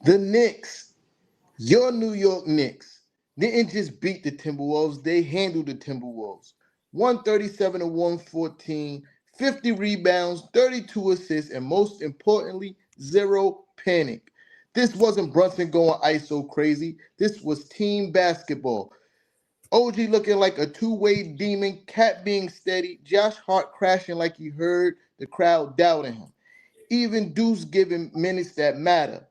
The Knicks, your New York Knicks, didn't just beat the Timberwolves, they handled the Timberwolves. 137 to 114, 50 rebounds, 32 assists, and most importantly, zero panic. This wasn't Brunson going ISO crazy. This was team basketball. OG looking like a two-way demon, Cat being steady, Josh Hart crashing like he heard the crowd doubting him. Even Deuce giving minutes that matter.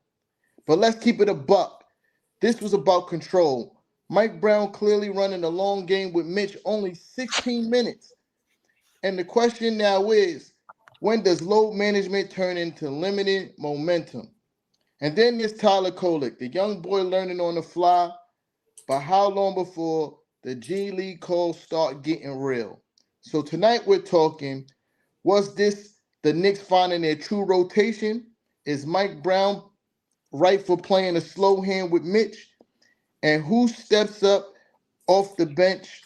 But let's keep it a buck. This was about control. Mike Brown clearly running a long game with Mitch only 16 minutes. And the question now is, when does load management turn into limited momentum? And then there's Tyler Kolek, the young boy learning on the fly. But how long before the G League calls start getting real? So tonight we're talking, was this the Knicks finding their true rotation? Is Mike Brown right for playing a slow hand with Mitch? And who steps up off the bench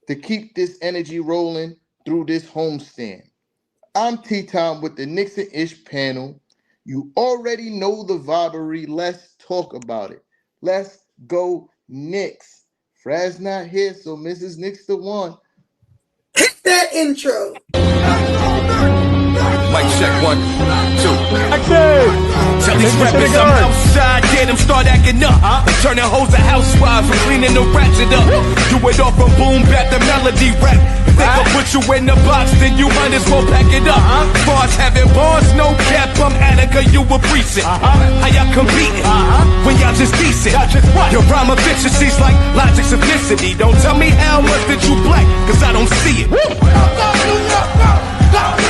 to keep this energy rolling through this homestand? I'm T-Tom with the Knicks and Ish panel. You already know the vibbery. Let's talk about it. Let's go Knicks. Frad's not here, so Mrs. Knicks the one. Hit that intro. Mic check 1, 2. Tell these rappers I'm outside, get them start acting up. Turning hoes to housewives and cleaning the ratchet up. Do it off from boom back the melody rap. If they gon' put you in the box, then you might as well pack it up. Bars having bars, no cap, I'm Attica, you a precinct. How y'all competing when y'all just decent? Your rhyme efficiency's like logic simplicity. Don't tell me how much that you black, cause I don't see it.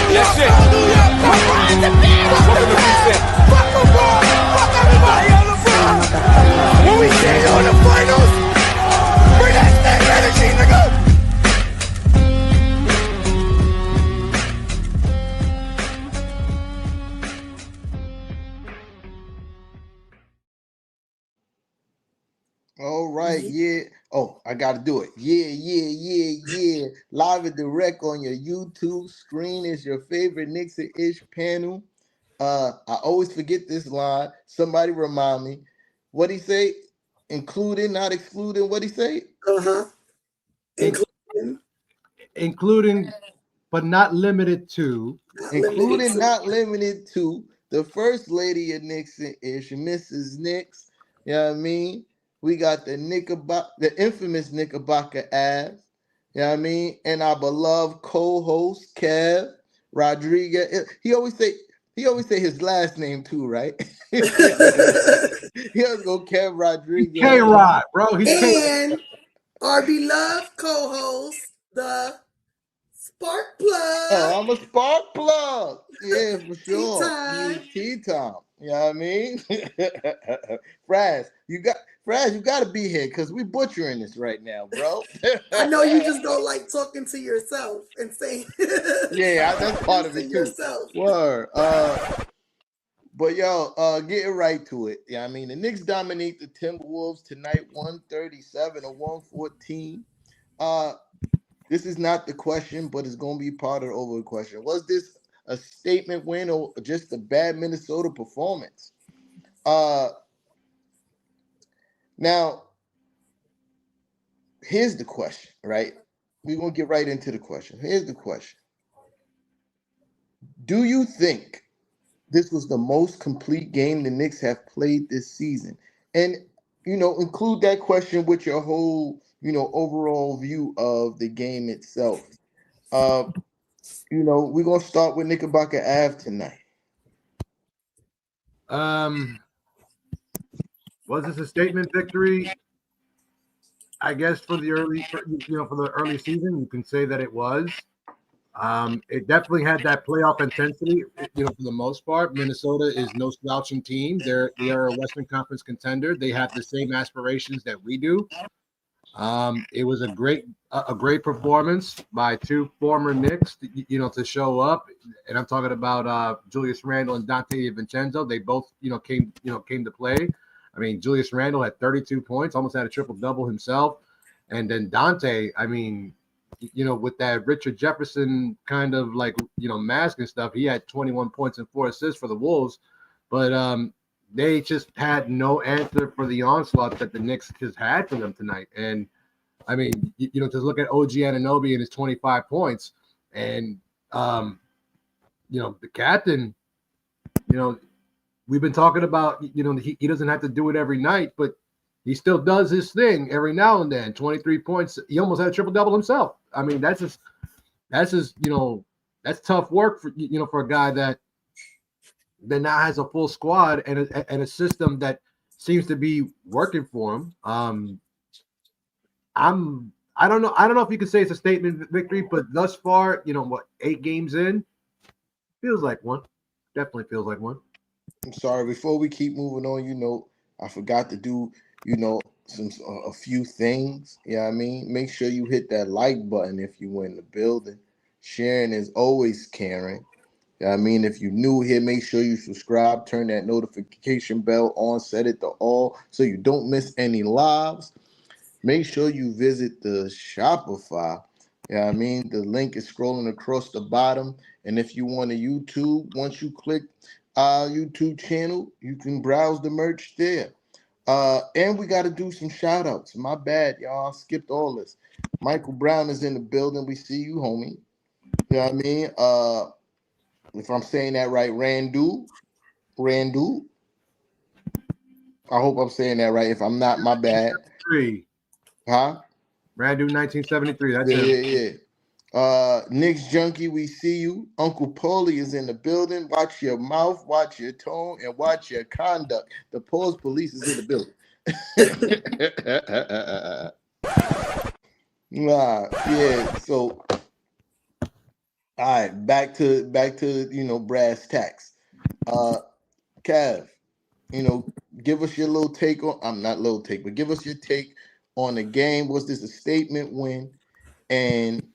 That's it. Welcome to Precinct. Fuck everybody on the front. When we see you in the finals, bring that same energy, nigga. All right, yeah. Oh, I got to do it. Yeah. Live and direct on your YouTube screen is your favorite Knicks and Ish panel. I always forget this line. Somebody remind me. What'd he say? Including, not excluding. What'd he say? Including, but not limited to. Including, not limited to, the first lady of Knicks and Ish, Mrs. Knicks. You know what I mean? We got the infamous Knickerbocker Ave, you know what I mean? And our beloved co-host, Kev Rodriguez. He always say his last name too, right? He always go Kev Rodriguez. K-Rod, bro. And our beloved co-host, the Spark Plug. Oh, I'm a spark plug. Yeah, for sure. T-time. T-time. You know what I mean? Fraz, you got to be here because we butchering this right now, bro. I know you just don't like talking to yourself and saying. Yeah, that's part of it too. Yourself. Word. But yo, getting right to it. Yeah, I mean the Knicks dominate the Timberwolves tonight, 137 to 114. This is not the question, but it's gonna be part of the over question. Was this a statement win or just a bad Minnesota performance? Now, here's the question, right? We're going to get right into the question. Here's the question. Do you think this was the most complete game the Knicks have played this season? And, include that question with your whole, overall view of the game itself. We're going to start with Knickerbocker Ave tonight. Was this a statement victory? I guess for the early season, you can say that it was. It definitely had that playoff intensity. For the most part, Minnesota is no slouching team. They are a Western Conference contender. They have the same aspirations that we do. It was a great performance by two former Knicks, to show up. And I'm talking about Julius Randle and Dante DiVincenzo. They both, came to play. I mean, Julius Randle had 32 points, almost had a triple-double himself. And then Dante, I mean, with that Richard Jefferson kind of mask and stuff, he had 21 points and 4 assists for the Wolves. But, they just had no answer for the onslaught that the Knicks just had for them tonight. And I mean, just look at OG Anunoby and his 25 points, and the captain. We've been talking about he doesn't have to do it every night, but he still does his thing every now and then. 23 points. He almost had a triple double himself. I mean, that's tough work for for a guy that now has a full squad and a system that seems to be working for him. I don't know if you can say it's a statement victory, but thus far, 8 games in, feels like one. Definitely feels like one. I'm sorry. Before we keep moving on, I forgot to do, a few things. Yeah, I mean, make sure you hit that like button if you were in the building. Sharing is always caring. Yeah, I mean, if you're new here, make sure you subscribe, turn that notification bell on, set it to all so you don't miss any lives. Make sure you visit the Shopify. Yeah, I mean, the link is scrolling across the bottom. And if you want a YouTube, once you click our YouTube channel, you can browse the merch there. And we got to do some shout outs. My bad, y'all. I skipped all this. Michael Brown is in the building. We see you, homie. You know what I mean? If I'm saying that right, Randu. I hope I'm saying that right. If I'm not, my bad. Huh? Randu 1973. That's it. Knicks Junkie, we see you. Uncle Paulie is in the building. Watch your mouth, watch your tone, and watch your conduct. The Pause Police is in the building. So all right, back to brass tacks. Kev, give us your little take on. I'm not little take, but give us your take on the game. Was this a statement win? And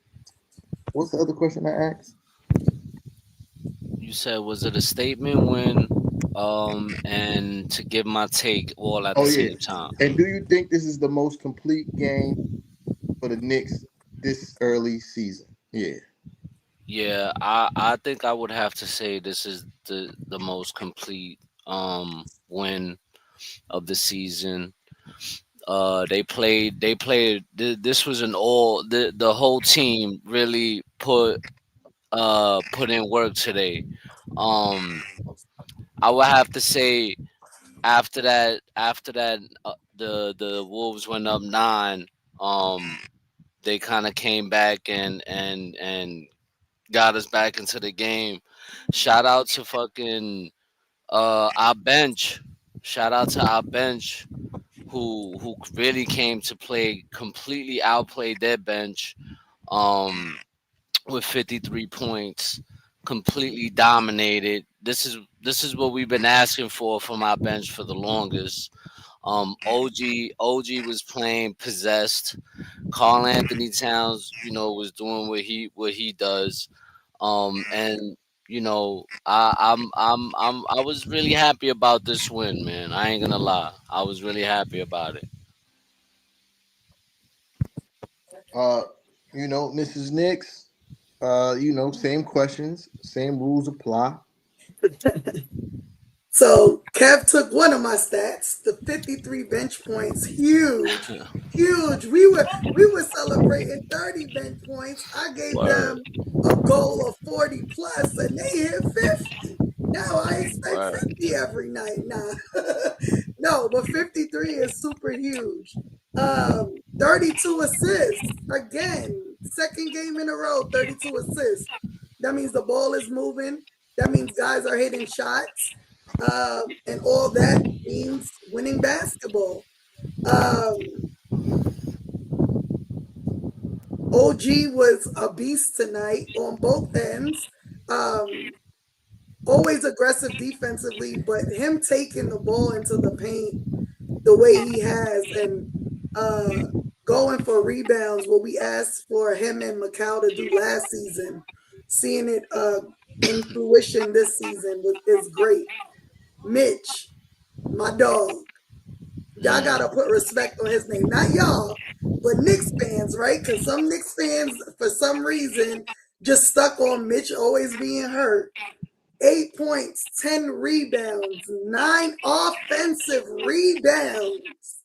what's the other question I asked? You said, was it a statement win? And to give my take all at the same time. And do you think this is the most complete game for the Knicks this early season? Yeah. Yeah, I think I would have to say this is the most complete win of the season. They played this was an all the whole team really put in work today. I would have to say after that the Wolves went up 9. They kind of came back and got us back into the game. Shout out to fucking our bench. Shout out to our bench who really came to play, completely outplayed their bench with 53 points, completely dominated. This is what we've been asking for from our bench for the longest. OG was playing possessed. Karl Anthony Towns, was doing what he does. And I was really happy about this win, man. I ain't gonna lie. I was really happy about it. Mrs. Knicks, same questions, same rules apply. So Kev took one of my stats, the 53 bench points, huge. We were celebrating 30 bench points. I gave them a goal of 40 plus, and they hit 50. Now I expect 50 every night. Nah, no, but 53 is super huge. 32 assists again, second game in a row, 32 assists. That means the ball is moving. That means guys are hitting shots. And all that means winning basketball. OG was a beast tonight on both ends. Always aggressive defensively, but him taking the ball into the paint the way he has and going for rebounds, what we asked for him and Macau to do last season, seeing it in fruition this season is great. Mitch, my dog. Y'all gotta put respect on his name. Not y'all, but Knicks fans, right? Because some Knicks fans, for some reason, just stuck on Mitch always being hurt. 8 points, 10 rebounds, 9 offensive rebounds,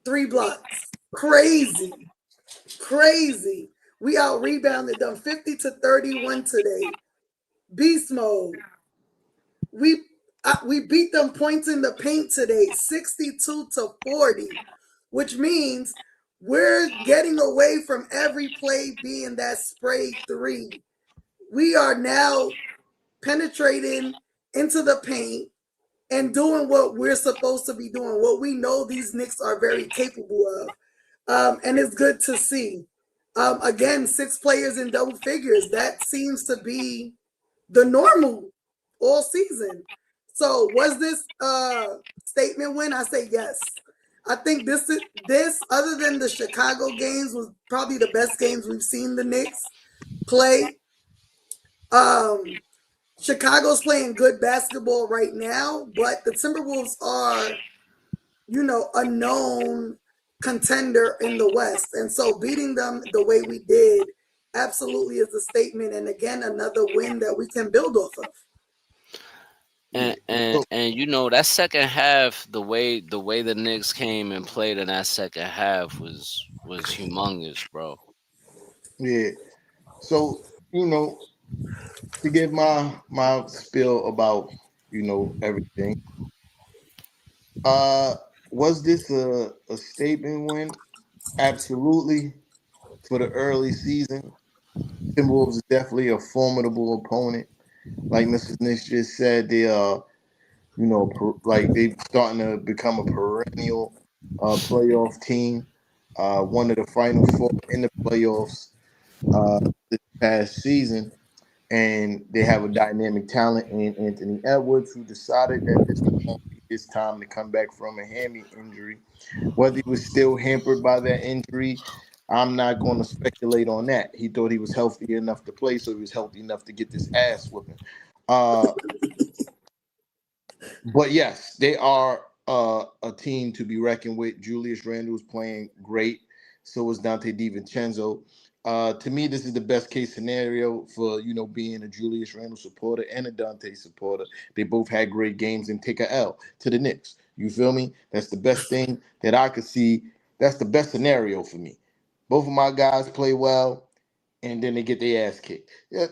3 blocks. Crazy. We out rebounded them 50-31 today. Beast mode. We beat them points in the paint today, 62-40, which means we're getting away from every play being that spray 3. We are now penetrating into the paint and doing what we're supposed to be doing, what we know these Knicks are very capable of. And it's good to see. Again, 6 players in double figures. That seems to be the normal all season. So was this a statement win? I say yes. I think this other than the Chicago games was probably the best games we've seen the Knicks play. Chicago's playing good basketball right now, but the Timberwolves are, a known contender in the West. And so beating them the way we did absolutely is a statement. And again, another win that we can build off of. And that second half, the way the Knicks came and played in that second half was humongous, bro. Yeah. So, to give my spill about, everything. Was this a statement win? Absolutely. For the early season, Timberwolves is definitely a formidable opponent. Like Mr. Nick just said, they are, like they starting to become a perennial playoff team. One of the final 4 in the playoffs this past season, and they have a dynamic talent in Anthony Edwards, who decided that this was his time to come back from a hammy injury. Whether he was still hampered by that injury, I'm not going to speculate on that. He thought he was healthy enough to play, so he was healthy enough to get this ass whooping. But yes, they are a team to be reckoned with. Julius Randle is playing great. So is Dante DiVincenzo. To me, this is the best case scenario for being a Julius Randle supporter and a Dante supporter. They both had great games and take a L to the Knicks. You feel me? That's the best thing that I could see. That's the best scenario for me. Both of my guys play well, and then they get their ass kicked. Yeah,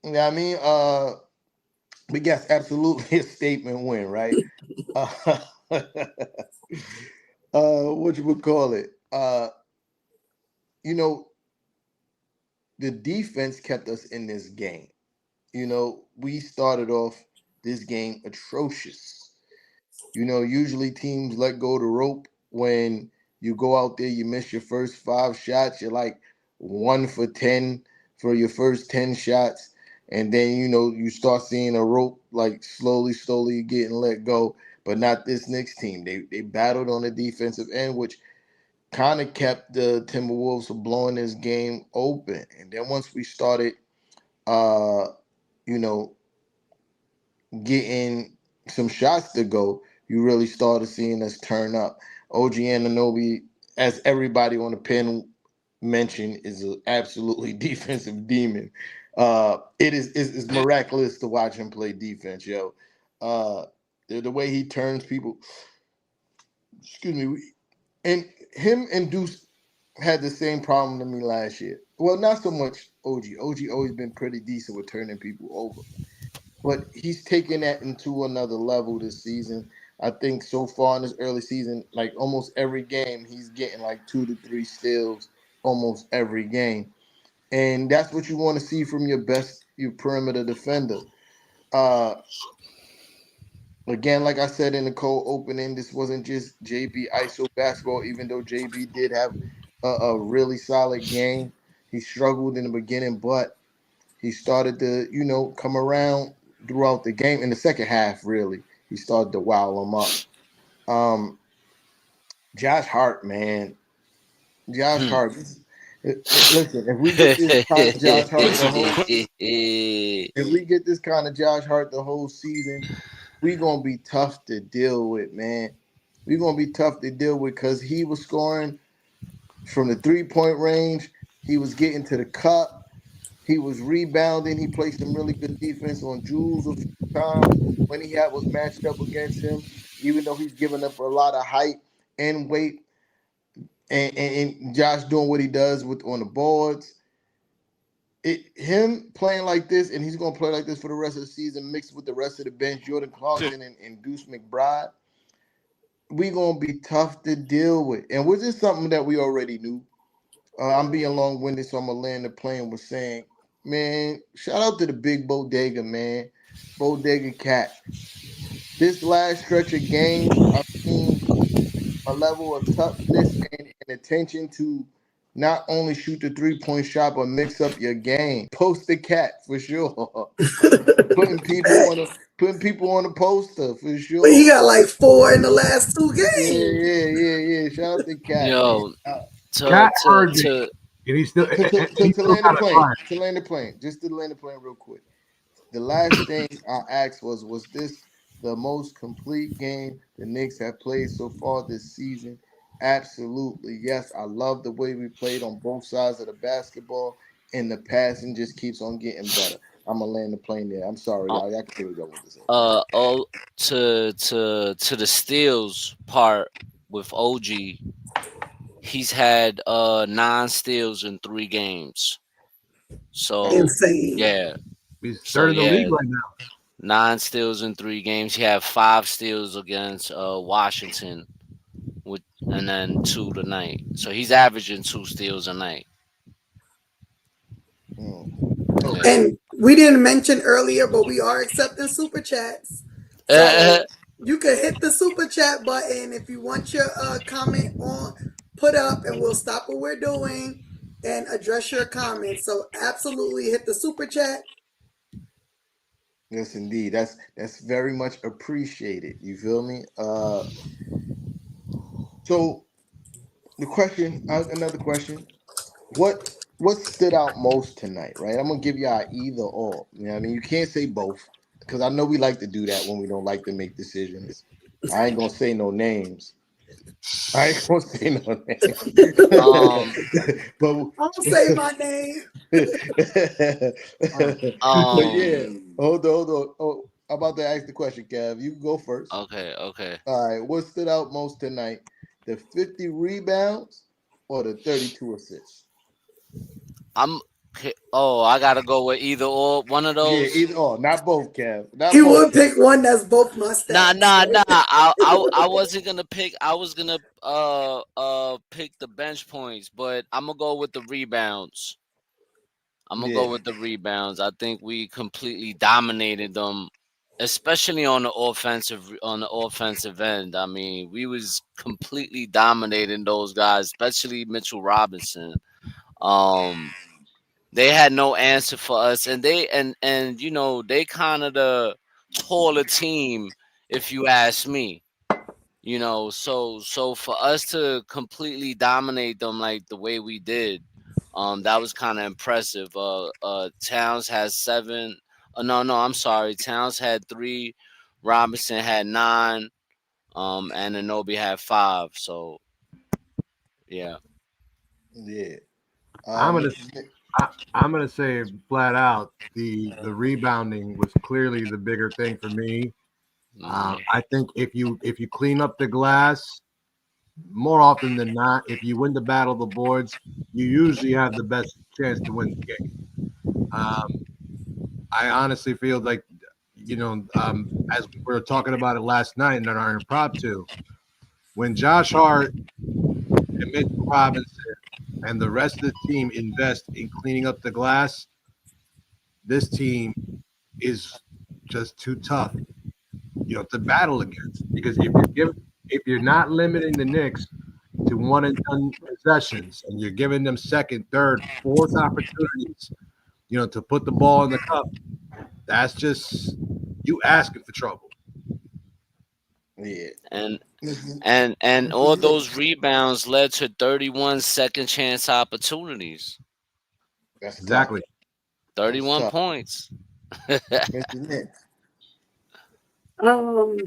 you know what I mean? But yes, absolutely a statement win, right? What you would call it? You know, the defense kept us in this game. We started off this game atrocious. Usually teams let go the rope when you go out there, you miss your first 5 shots, you're like 1 for 10 for your first 10 shots. And then, you start seeing a rope like slowly getting let go, but not this Knicks team. They battled on the defensive end, which kind of kept the Timberwolves from blowing this game open. And then once we started, you know, getting some shots to go, you really started seeing us turn up. OG Anunoby, as everybody on the panel mentioned, is an absolutely defensive demon. It's miraculous to watch him play defense, yo. The way he turns people, excuse me, and him and Deuce had the same problem to me last year. Well, not so much OG. OG always been pretty decent with turning people over. But he's taken that into another level this season. I think so far in this early season, like almost every game, he's getting like 2 to 3 steals almost every game. And that's what you want to see from your perimeter defender. Uh, Again, like I said in the cold opening, this wasn't just JB ISO basketball, even though JB did have a really solid game. He struggled in the beginning, but he started to, come around throughout the game. In the second half, really, he started to wow him up. Josh Hart, man. Josh Hart. Listen, if we get this kind of Josh Hart the whole season, we're gonna be tough to deal with, man. We're gonna be tough to deal with because he was scoring from the 3-point range. He was getting to the cup. He was rebounding. He played some really good defense on Jules a few times when he was matched up against him. Even though he's giving up a lot of height and weight, and Josh doing what he does with on the boards. Him playing like this, and he's gonna play like this for the rest of the season, mixed with the rest of the bench, Jordan Clarkson and Deuce McBride. We gonna be tough to deal with, and which is something that we already knew. I'm being long-winded, so I'm gonna land the plane with saying, man, shout out to the big bodega, man, bodega cat. This last stretch of games, I've seen a level of toughness and attention to not only shoot the 3-point shot, but mix up your game. Post the cat for sure. putting people on the poster for But he sure. got like 4 in the last 2 games. Yeah. Shout out to Cat, man. Yo, Cat to heard me, to and he still To land the got it plane. right. To land the plane. Just to land the plane real quick. The last thing I asked was this the most complete game the Knicks have played so far this season? Absolutely. Yes, I love the way we played on both sides of the basketball, and the passing just keeps on getting better. I'm gonna land the plane there. I'm sorry, uh, y'all. Y'all can say what y'all want to say. oh to the steals part with OG. He's had 9 steals in 3 games. So Insane. yeah, He's so third in the yeah, league right now. 9 steals in 3 games. He had 5 steals against Washington, with and then 2 tonight. So he's averaging 2 steals a night. Okay. Yeah. And we didn't mention earlier, but we are accepting super chats. So you can hit the super chat button if you want your comment on put up, and we'll stop what we're doing and address your comments. So absolutely hit the super chat. Yes, indeed. That's very much appreciated. You feel me? So the question, another question. What stood out most tonight, right? I'm gonna give y'all either or. You know what I mean? You can't say both because I know we like to do that when we don't like to make decisions. I ain't gonna say no names. I ain't gonna say no um names. but Don't say my name. but yeah, um hold on. Oh, I'm about to ask the question, Kev. You can go first. okay. All right, what stood out most tonight? The 50 rebounds or the 32 assists? I'm oh, I gotta go with either or one of Yeah, those. either or, not both, Kev. He Not both, would Kev. pick one that's both my stats. Nah. I wasn't gonna pick. I was gonna pick the bench points, but I'm gonna go with the rebounds. I'm gonna Yeah, go with the rebounds. I think we completely dominated them, especially on the offensive end. I mean, we was completely dominating those guys, especially Mitchell Robinson. Um, they had no answer for us, and they kind of the taller team, if you ask me. So for us to completely dominate them like the way we did, that was kind of impressive. Towns has 7. No, I'm sorry. Towns had 3. Robinson had 9. And Anunoby had 5. So yeah. yeah. I'm gonna Mr. Nick. I'm gonna say flat out the rebounding was clearly the bigger thing for me. Mhm. I think if you clean up the glass more often than not, if you win the battle of the boards, you usually have the best chance to win the game. Um, I honestly feel like as we were talking about it last night in our impromptu, when Josh Hart and Mitchell Robinson and the rest of the team invest in cleaning up the glass, this team is just too tough, to battle against. Because if you're not limiting the Knicks to one and done possessions, and you're giving them second, third, fourth opportunities, to put the ball in the cup, that's just you asking for trouble. Yeah. And Mr. and all Mr. Nick. those rebounds led to 31 second chance opportunities. That's tough. Exactly. That's 31 tough. points. Mr. Nick. Um,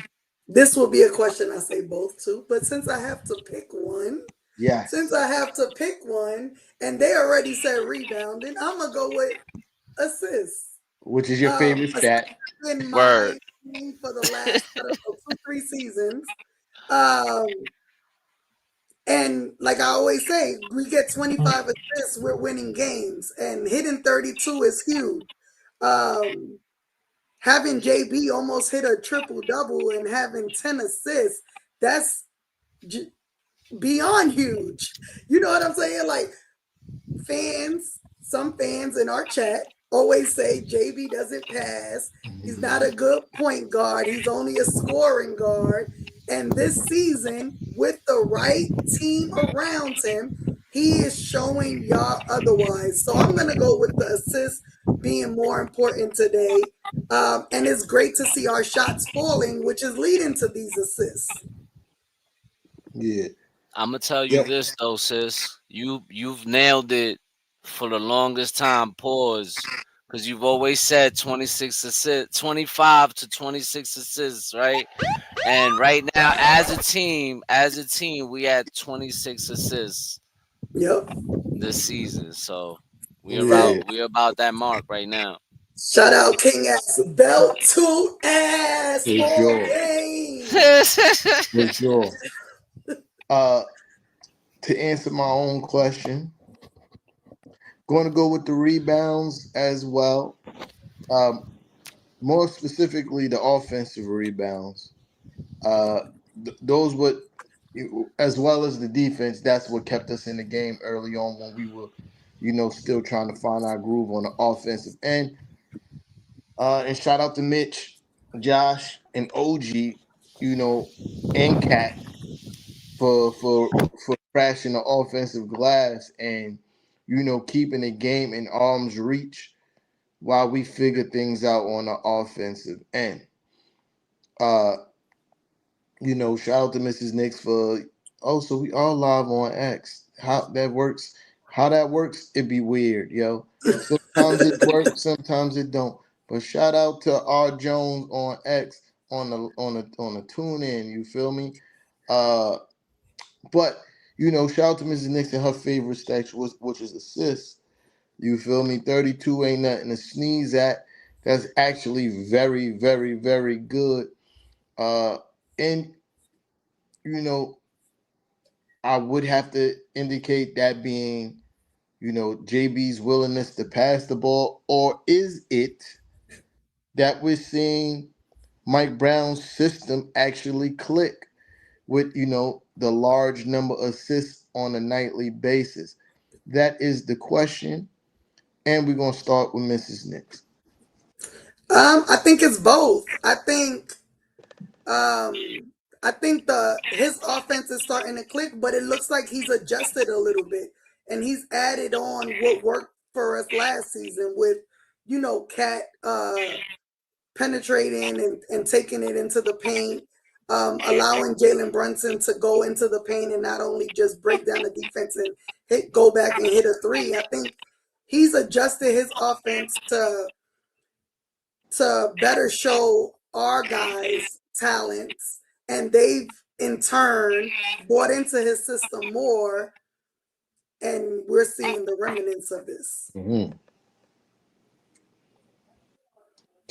this will be a question I say both to, but Yes. since I have to pick one, and they already said rebounding, I'm gonna go with assists. which is your favorite stat. In Word. my team for the last, I don't know, 2, 3 seasons. Um, and like I always say, we get 25 assists, we're winning games, and hitting 32 is huge. Um, Having JB almost hit a triple double and having 10 assists, that's beyond huge. You know what I'm saying? Like some fans in our chat always say JB doesn't pass. He's not a good point guard. He's only a scoring guard. And this season, with the right team around him, he is showing y'all otherwise. So I'm going to go with the assists being more important today. And it's great to see our shots falling, which is leading to these assists. Yeah. I'm gonna tell you Yep. this though, sis. You've nailed it for the longest time. Pause, because you've always said 26 assists, 25 to 26 assists, right? And right now, as a team, we had 26 assists Yep. this season. So Yeah. we're about that mark right now. Shout out King Ass, belt to ass For all sure. game. For sure. Uh, to answer my own question, going to go with the rebounds as well. Um, More specifically, the offensive rebounds. Those would, as well as the defense. That's what kept us in the game early on when we were, still trying to find our groove on the offensive end. And shout out to Mitch, Josh, and OG, and Cat for crashing the offensive glass and keeping the game in arm's reach while we figure things out on the offensive end. Uh, shout out to Mrs. Knicks for so we are live on X. How that works, it'd be weird, yo. Sometimes it works, sometimes it don't. But shout out to R Jones on X on the tune in, you feel me? Uh but shout out to Mrs. Nixon, her favorite stat was which is assists. You feel me? 32 ain't nothing to sneeze at. That's actually very, very, very good. And you know, I would have to indicate that being, JB's willingness to pass the ball, or is it that we're seeing Mike Brown's system actually click with, the large number of assists on a nightly basis? That is the question. And we're gonna start with Mrs. Nix. I think it's both. I think the his offense is starting to click, but it looks like he's adjusted a little bit and he's added on what worked for us last season with, Cat penetrating and taking it into the paint, allowing Jalen Brunson to go into the paint and not only just break down the defense and go back and hit a three. I think he's adjusted his offense to better show our guys' talents, and they've in turn bought into his system more, and we're seeing the remnants of this. Mm-hmm.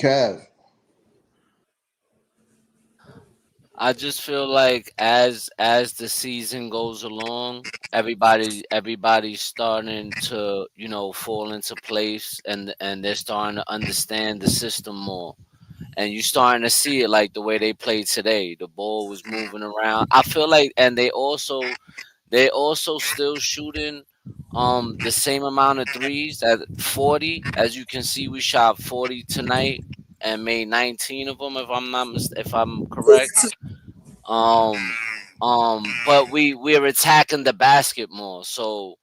Cav. I just feel like as the season goes along, everybody's starting to fall into place, and they're starting to understand the system more. And you're starting to see it like the way they played today. The ball was moving around. I feel like, and they also still shooting the same amount of threes at 40. As you can see, we shot 40 tonight and made 19 of them, if I'm correct. Um, but we're attacking the basket more, so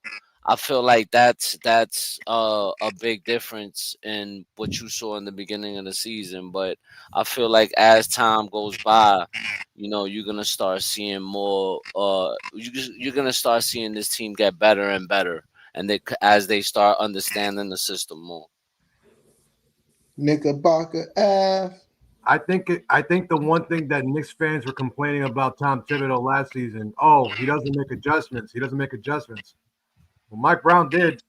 I feel like that's a big difference in what you saw in the beginning of the season. But I feel like as time goes by, you're gonna start seeing more. You're gonna start seeing this team get better and better, and as they start understanding the system more. Knickerbocker Ave. I think the one thing that Knicks fans were complaining about Tom Thibodeau last season, oh, he doesn't make adjustments. He doesn't make adjustments. Well, Mike Brown did.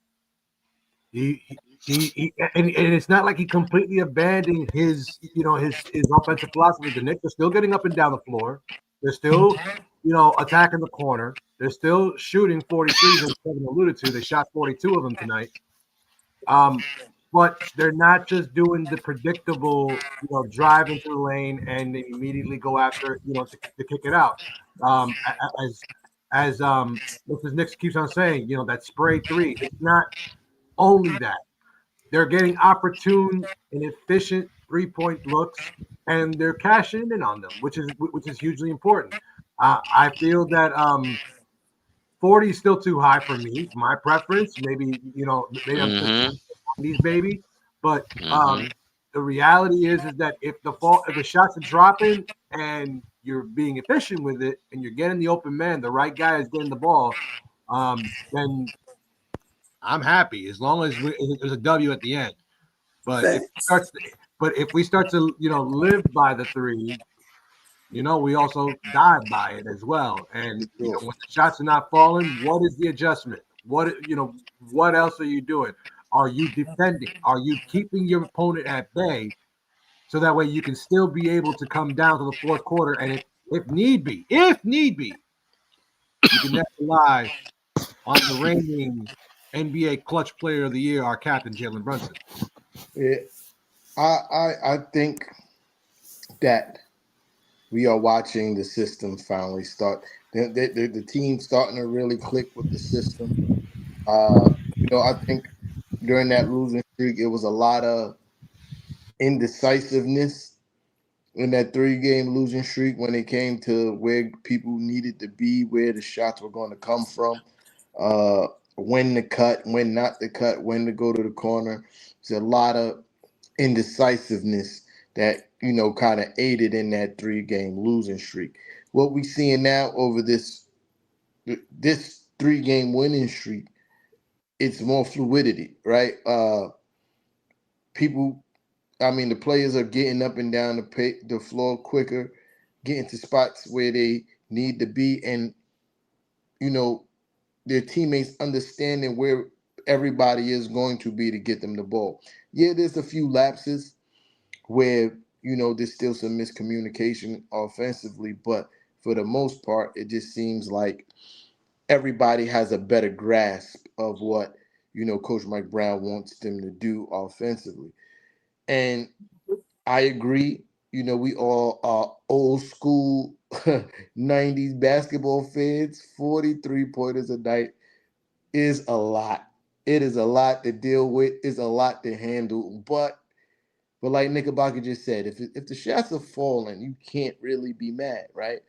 And it's not like he completely abandoned his offensive philosophy. The Knicks are still getting up and down the floor. They're still, attacking the corner. They're still shooting 43s, as Kevin alluded to. They shot 42 of them tonight. But they're not just doing the predictable, drive into the lane and they immediately go after, to kick it out. As Mrs. Nix keeps on saying, that spray three. It's not only that. They're getting opportune and efficient 3-point looks, and they're cashing in on them, which is hugely important. I feel that 40 is still too high for me. My preference, maybe I'm Mm-hmm. these baby, but Mm-hmm. the reality is that if the shots are dropping and you're being efficient with it, and you're getting the open man, the right guy is getting the ball, then I'm happy as long as there's a W at the end. But Facts. if we start to live by the three, we also die by it as well. And when the shots are not falling, what is the adjustment? What else are you doing? Are you defending? Are you keeping your opponent at bay so that way you can still be able to come down to the fourth quarter? And if need be, you can never rely on the reigning NBA Clutch Player of the Year, our captain Jalen Brunson. Yeah, I think that we are watching the system finally start. The team starting to really click with the system. I think during that losing streak, it was a lot of indecisiveness in that 3-game losing streak when it came to where people needed to be, where the shots were going to come from, when to cut, when not to cut, when to go to the corner. There's a lot of indecisiveness that kind of aided in that 3-game losing streak. What we seeing now over this 3-game winning streak, it's more fluidity, right? People, I mean, the players are getting up and down the floor quicker, getting to spots where they need to be, and their teammates understanding where everybody is going to be to get them the ball. Yeah, there's a few lapses where there's still some miscommunication offensively, but for the most part, it just seems like everybody has a better grasp of what Coach Mike Brown wants them to do offensively. And I agree. We all are old school 90s basketball fans. 43 pointers a night is a lot. It is a lot to deal with, it's a lot to handle. But like Knickerbocker just said, if the shots are falling, you can't really be mad, right?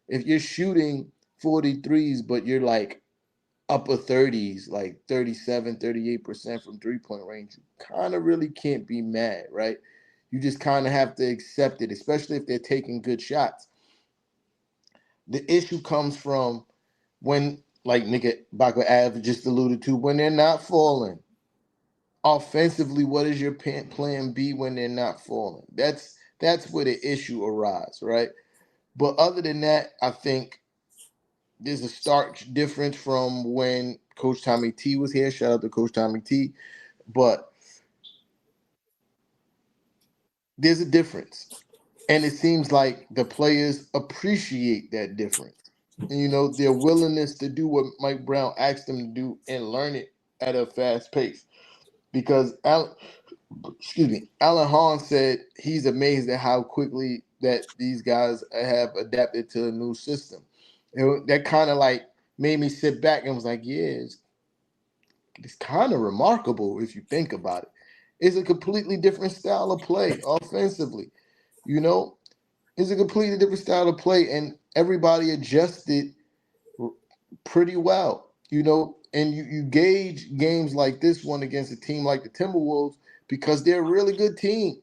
If you're shooting 43s, but you're like upper 30s, like 37, 38% from 3-point range, you kind of really can't be mad, right? You just kind of have to accept it, especially if they're taking good shots. The issue comes from when, like Knickerbocker Av just alluded to, when they're not falling. Offensively, what is your plan B when they're not falling? That's where the issue arises, right? But other than that, I think there's a stark difference from when Coach Tommy T was here. Shout out to Coach Tommy T. But there's a difference. And it seems like the players appreciate that difference. And, their willingness to do what Mike Brown asked them to do and learn it at a fast pace. Because Alan Hahn said he's amazed at how quickly that these guys have adapted to the new system. That kind of like made me sit back and was like, yeah, it's kind of remarkable if you think about it. It's a completely different style of play offensively. You know, it's a completely different style of play, and everybody adjusted pretty well. And you gauge games like this one against a team like the Timberwolves because they're a really good team.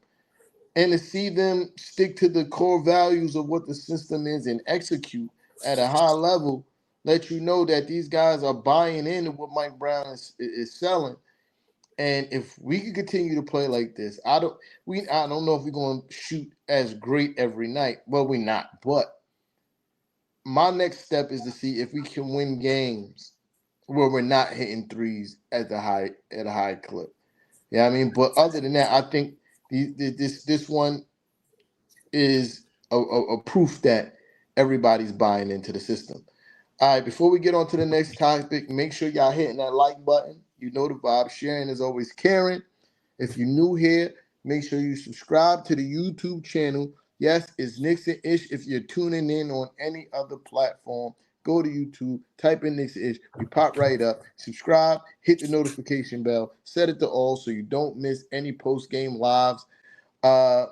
And to see them stick to the core values of what the system is and execute at a high level, let you know that these guys are buying into what Mike Brown is selling. And if we can continue to play like this, I don't know if we're going to shoot as great every night. Well, we're not. But my next step is to see if we can win games where we're not hitting threes at a high clip. Yeah, I mean, but other than that, I think this one is a proof that everybody's buying into the system. All right, before we get on to the next topic, make sure y'all hitting that like button. You know the vibe. Sharing is always caring. If you're new here, make sure you subscribe to the YouTube channel. Yes, it's Knicks and Ish. If you're tuning in on any other platform, go to YouTube, type in Knicks and Ish. We pop right up. Subscribe, hit the notification bell, set it to all so you don't miss any post-game lives. Uh,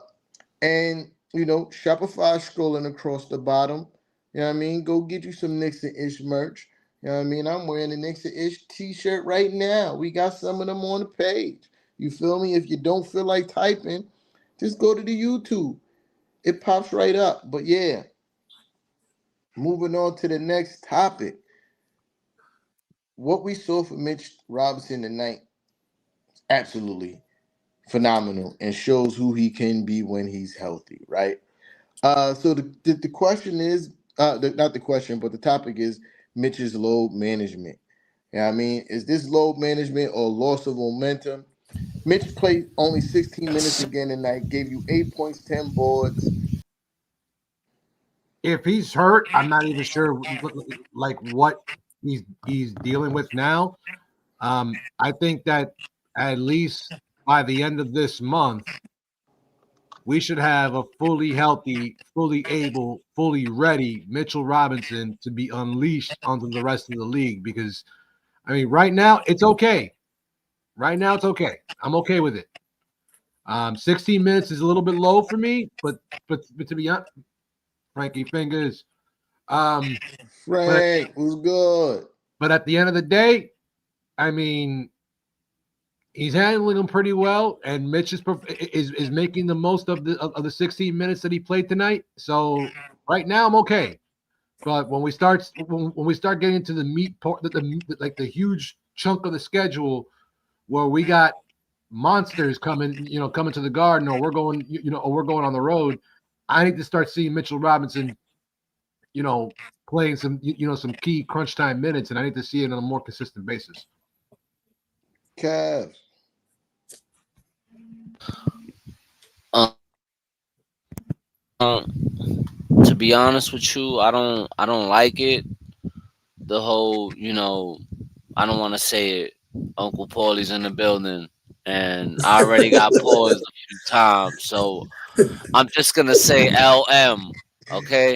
and Shopify scrolling across the bottom. You know what I mean? Go get you some Knicks and Ish merch. You know what I mean? I'm wearing the Knicks and Ish t-shirt right now. We got some of them on the page. You feel me? If you don't feel like typing, just go to the YouTube. It pops right up. But yeah, moving on to the next topic. What we saw from Mitch Robinson tonight, absolutely phenomenal and shows who he can be when he's healthy, right? So the question is, not the question, but the topic is Mitch's load management. Yeah, I mean, is this load management or loss of momentum? Mitch played only 16 minutes again tonight, gave you 8 points, 10 boards. If he's hurt, I'm not even sure like what he's dealing with now. I think that at least by the end of this month, we should have a fully healthy, fully able, fully ready Mitchell Robinson to be unleashed onto the rest of the league. Because I mean, right now it's okay. Right now it's okay. I'm okay with it. 16 minutes is a little bit low for me, but to be honest, Frankie Fingers. But Frank was good. but at the end of the day, I mean, he's handling them pretty well, and Mitch is making the most of the 16 minutes that he played tonight. So right now, I'm okay. But when we start getting into the meat part, like the huge chunk of the schedule where we got monsters coming to the Garden, or we're going on the road, I need to start seeing Mitchell Robinson, playing some key crunch time minutes, and I need to see it on a more consistent basis. Cavs. To be honest with you, I don't like it. The whole, I don't want to say it. Uncle Paulie's in the building, and I already got paused a few times, so I'm just gonna say LM. Okay,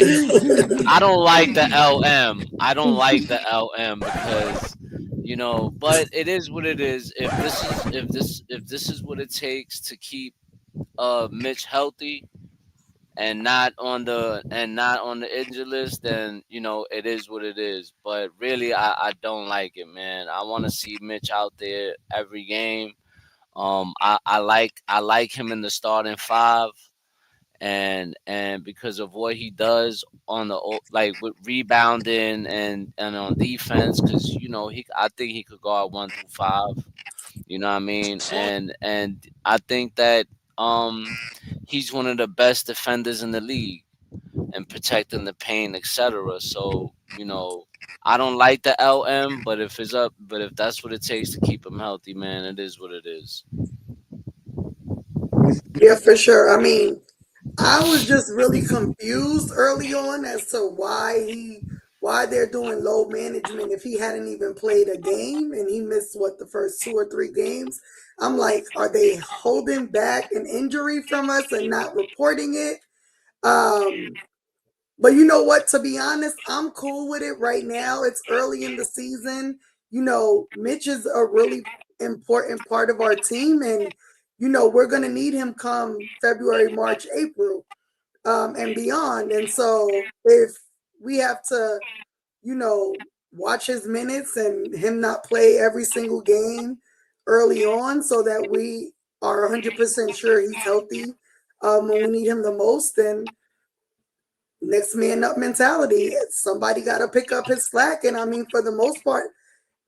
I don't like the LM. I don't like the LM because but it is what it is. If this is what it takes to keep Mitch healthy and not on the injured list, then it is what it is. But really, I don't like it, man. I want to see Mitch out there every game. I like him in the starting five, and because of what he does on like with rebounding and on defense, because I think he could go out 1 through 5. You know what I mean? And I think that he's one of the best defenders in the league and protecting the paint, etc. So I don't like the LM, but if that's what it takes to keep him healthy, man, it is what it is. Yeah, for sure. I mean, I was just really confused early on as to why they're doing load management if he hadn't even played a game and he missed the first 2 or 3 games. I'm like, are they holding back an injury from us and not reporting it? But you know what? To be honest, I'm cool with it right now. It's early in the season. Mitch is a really important part of our team, and we're going to need him come February, March, April, and beyond. And so if we have to, watch his minutes and him not play every single game early on so that we are 100% sure he's healthy when we need him the most, then next man up mentality. Somebody got to pick up his slack. And I mean, for the most part,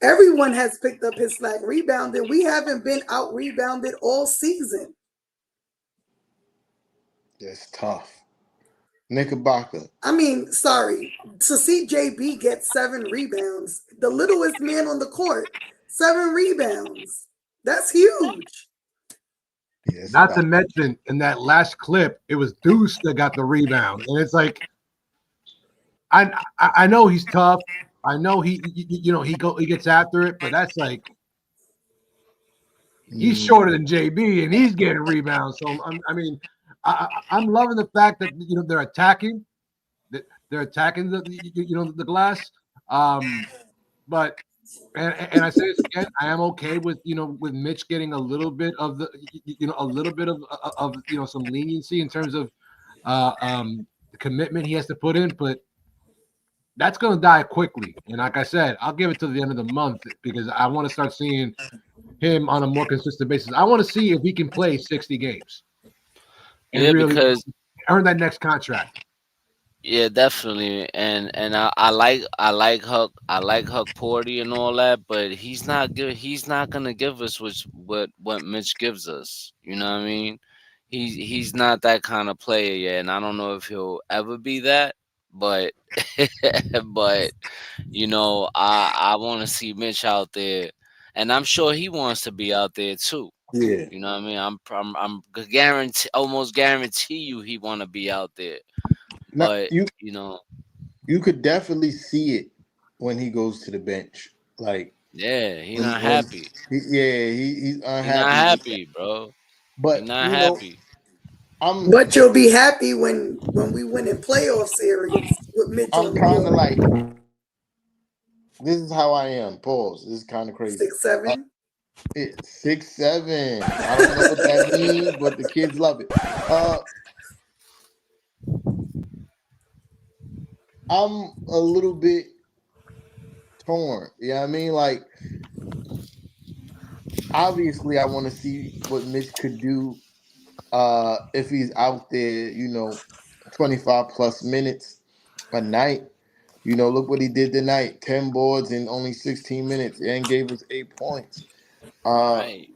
everyone has picked up his slack. Rebounding, we haven't been out rebounded all season. That's tough. Knickerbocker. I mean, sorry, to see JB get 7 rebounds, the littlest man on the court, 7 rebounds. That's huge. Yes, Not to mention, in that last clip, it was Deuce that got the rebound, and it's like, I know he's tough. I know he gets after it, but that's like he's shorter than JB and he's getting rebounds. So I'm loving the fact that they're attacking, they're attacking the glass. But and I say this again, I am okay with with Mitch getting a little bit of a little bit of some leniency in terms of the commitment he has to put in, but that's going to die quickly. And like I said, I'll give it to the end of the month because I want to start seeing him on a more consistent basis. I want to see if he can play 60 games and really earn that next contract. Yeah, definitely, and I like Huck Porty and all that, but he's not gonna give us what Mitch gives us. You know what I mean? He's not that kind of player yet, and I don't know if he'll ever be that. But but I want to see Mitch out there, and I'm sure he wants to be out there too. Yeah. You know what I mean? I'm almost guarantee you he want to be out there. Now, But you could definitely see it when he goes to the bench. Like, yeah, he's not happy. He's unhappy. He's not happy, bro. But He's not happy. But you'll be happy when we win in playoff series with Mitch I'm on the kind of court. like, this is how I am. Pause. This is kind of crazy. 6'7". 6'7". I don't know what that means, but the kids love it. I'm a little bit torn. You know what I mean? Like, obviously, I want to see what Mitch could do if he's out there, 25 plus minutes a night. Look what he did tonight. 10 boards in only 16 minutes and gave us 8 points. Right.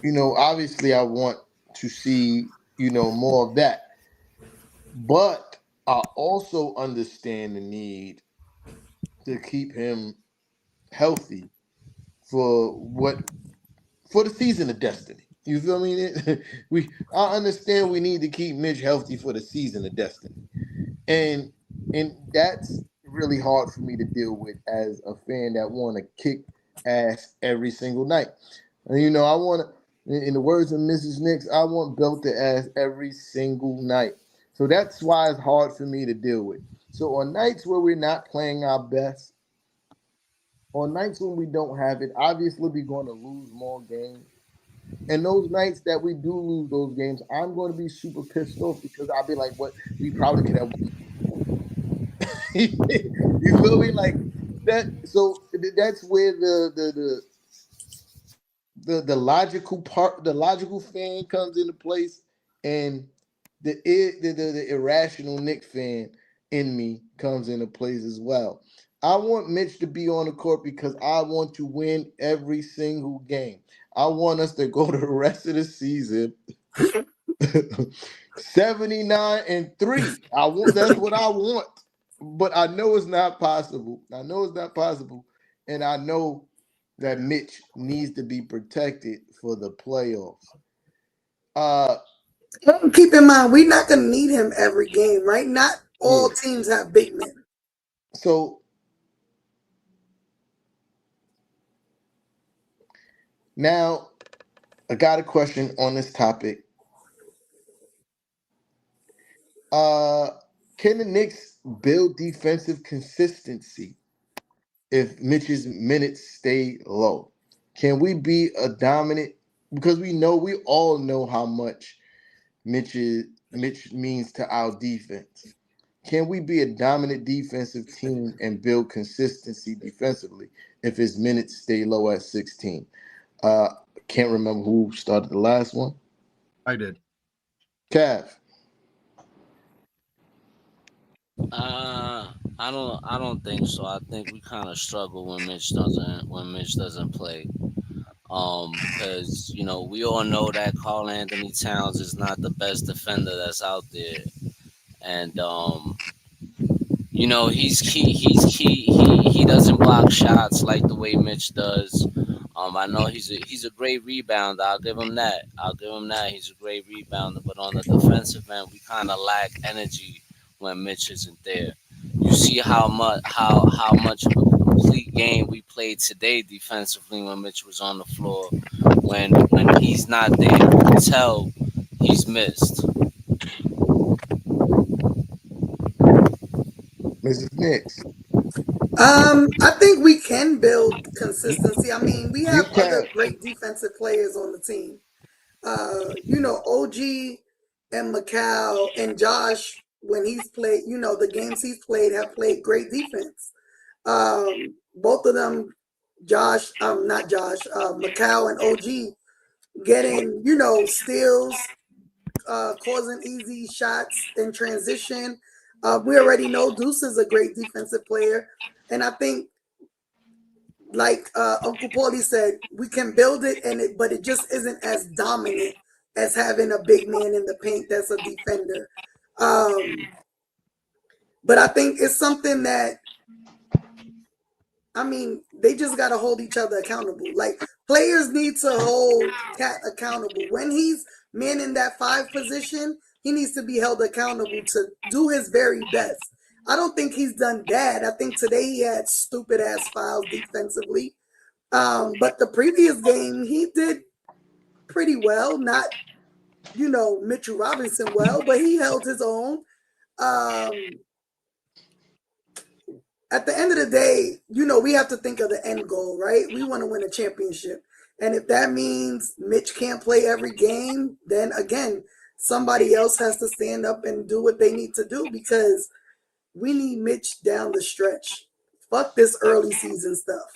Obviously I want to see, more of that. But I also understand the need to keep him healthy for the season of destiny. You feel me? I understand we need to keep Mitch healthy for the season of destiny. And that's really hard for me to deal with as a fan that want to kick ass every single night. And, I want to, in the words of Mrs. Knicks, I want belt to ass every single night. So that's why it's hard for me to deal with. So on nights where we're not playing our best, on nights when we don't have it, obviously we're going to lose more games. And those nights that we do lose those games, I'm going to be super pissed off because I'll be like, "What? We probably could have won." You feel me? Like that. So that's where the logical part, the logical fan comes into place, and the irrational Knicks fan in me comes into place as well. I want Mitch to be on the court because I want to win every single game. I want us to go the rest of the season 79-3. That's what I want. But I know it's not possible. And I know that Mitch needs to be protected for the playoffs. Keep in mind, we're not going to need him every game, right? Not all teams have big men. So now I got a question on this topic. Can the Knicks build defensive consistency if Mitch's minutes stay low? Can we be a dominant? Because we all know how much Mitch means to our defense. Can we be a dominant defensive team and build consistency defensively if his minutes stay low at 16? Can't remember who started the last one. I did. Cav. I don't think so. I think we kind of struggle when Mitch doesn't play. Because we all know that Karl Anthony Towns is not the best defender that's out there, and he doesn't block shots like the way Mitch does. I know he's a great rebounder. I'll give him that. He's a great rebounder. But on the defensive end, we kind of lack energy when Mitch isn't there. You see how much of a complete game we played today defensively when Mitch was on the floor. When he's not there, you can tell he's missed. Mrs. Knicks. I think we can build consistency. I mean, we You have can. other great defensive players on the team. OG and Macau and Josh, when he's played, the games he's played have played great defense. Both of them, not Josh, Macau and OG getting, steals, causing easy shots in transition. We already know Deuce is a great defensive player. And I think, like Uncle Paulie said, we can build it, but it just isn't as dominant as having a big man in the paint that's a defender. Um, but I think it's something that, I mean, they just got to hold each other accountable. Like, players need to hold Cat accountable. When he's manning that 5 position, he needs to be held accountable to do his very best. I don't think he's done bad. I think today he had stupid ass fouls defensively. But the previous game, he did pretty well. Not, Mitchell Robinson well, but he held his own. Um, at the end of the day, we have to think of the end goal, right? We want to win a championship. And if that means Mitch can't play every game, then again, somebody else has to stand up and do what they need to do because we need Mitch down the stretch. Fuck this early season stuff.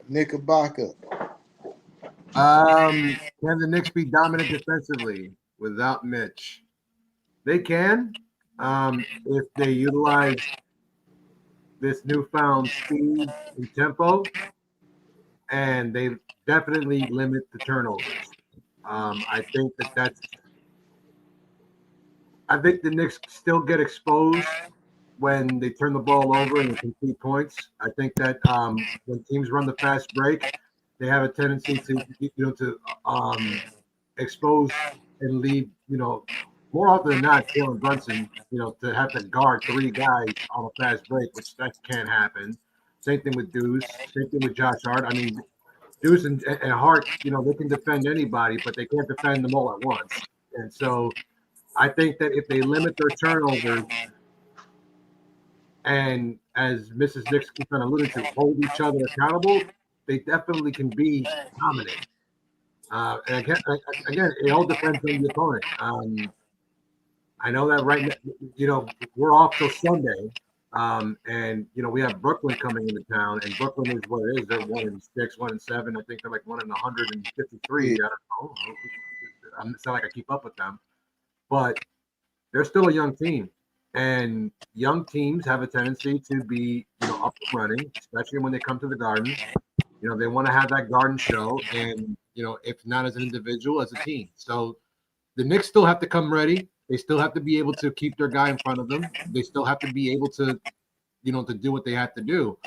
Knickerbocker. Can the Knicks be dominant defensively without Mitch? They can, if they utilize this newfound speed and tempo, and they definitely limit the turnovers. I think that's. I think the Knicks still get exposed when they turn the ball over and they concede points. I think that when teams run the fast break, they have a tendency to expose and leave, more often than not, Jalen Brunson, to have to guard 3 guys on a fast break, which that can't happen. Same thing with Deuce. Same thing with Josh Hart. I mean, Deuce and Hart, they can defend anybody, but they can't defend them all at once. And so I think that if they limit their turnovers and, as Mrs. Nix keeps on alluding to, hold each other accountable, they definitely can be dominant. And again, it all depends on the opponent. I know that right now, we're off till Sunday, and we have Brooklyn coming into town, and Brooklyn is what it is. They're 1-6, 1-7. I think they're like 1-153. Yeah. I don't know. It's not like I keep up with them, but they're still a young team, and young teams have a tendency to be, up and running, especially when they come to the Garden. They want to have that Garden show, and if not as an individual, as a team. So the Knicks still have to come ready. They still have to be able to keep their guy in front of them. They still have to be able to, to do what they have to do.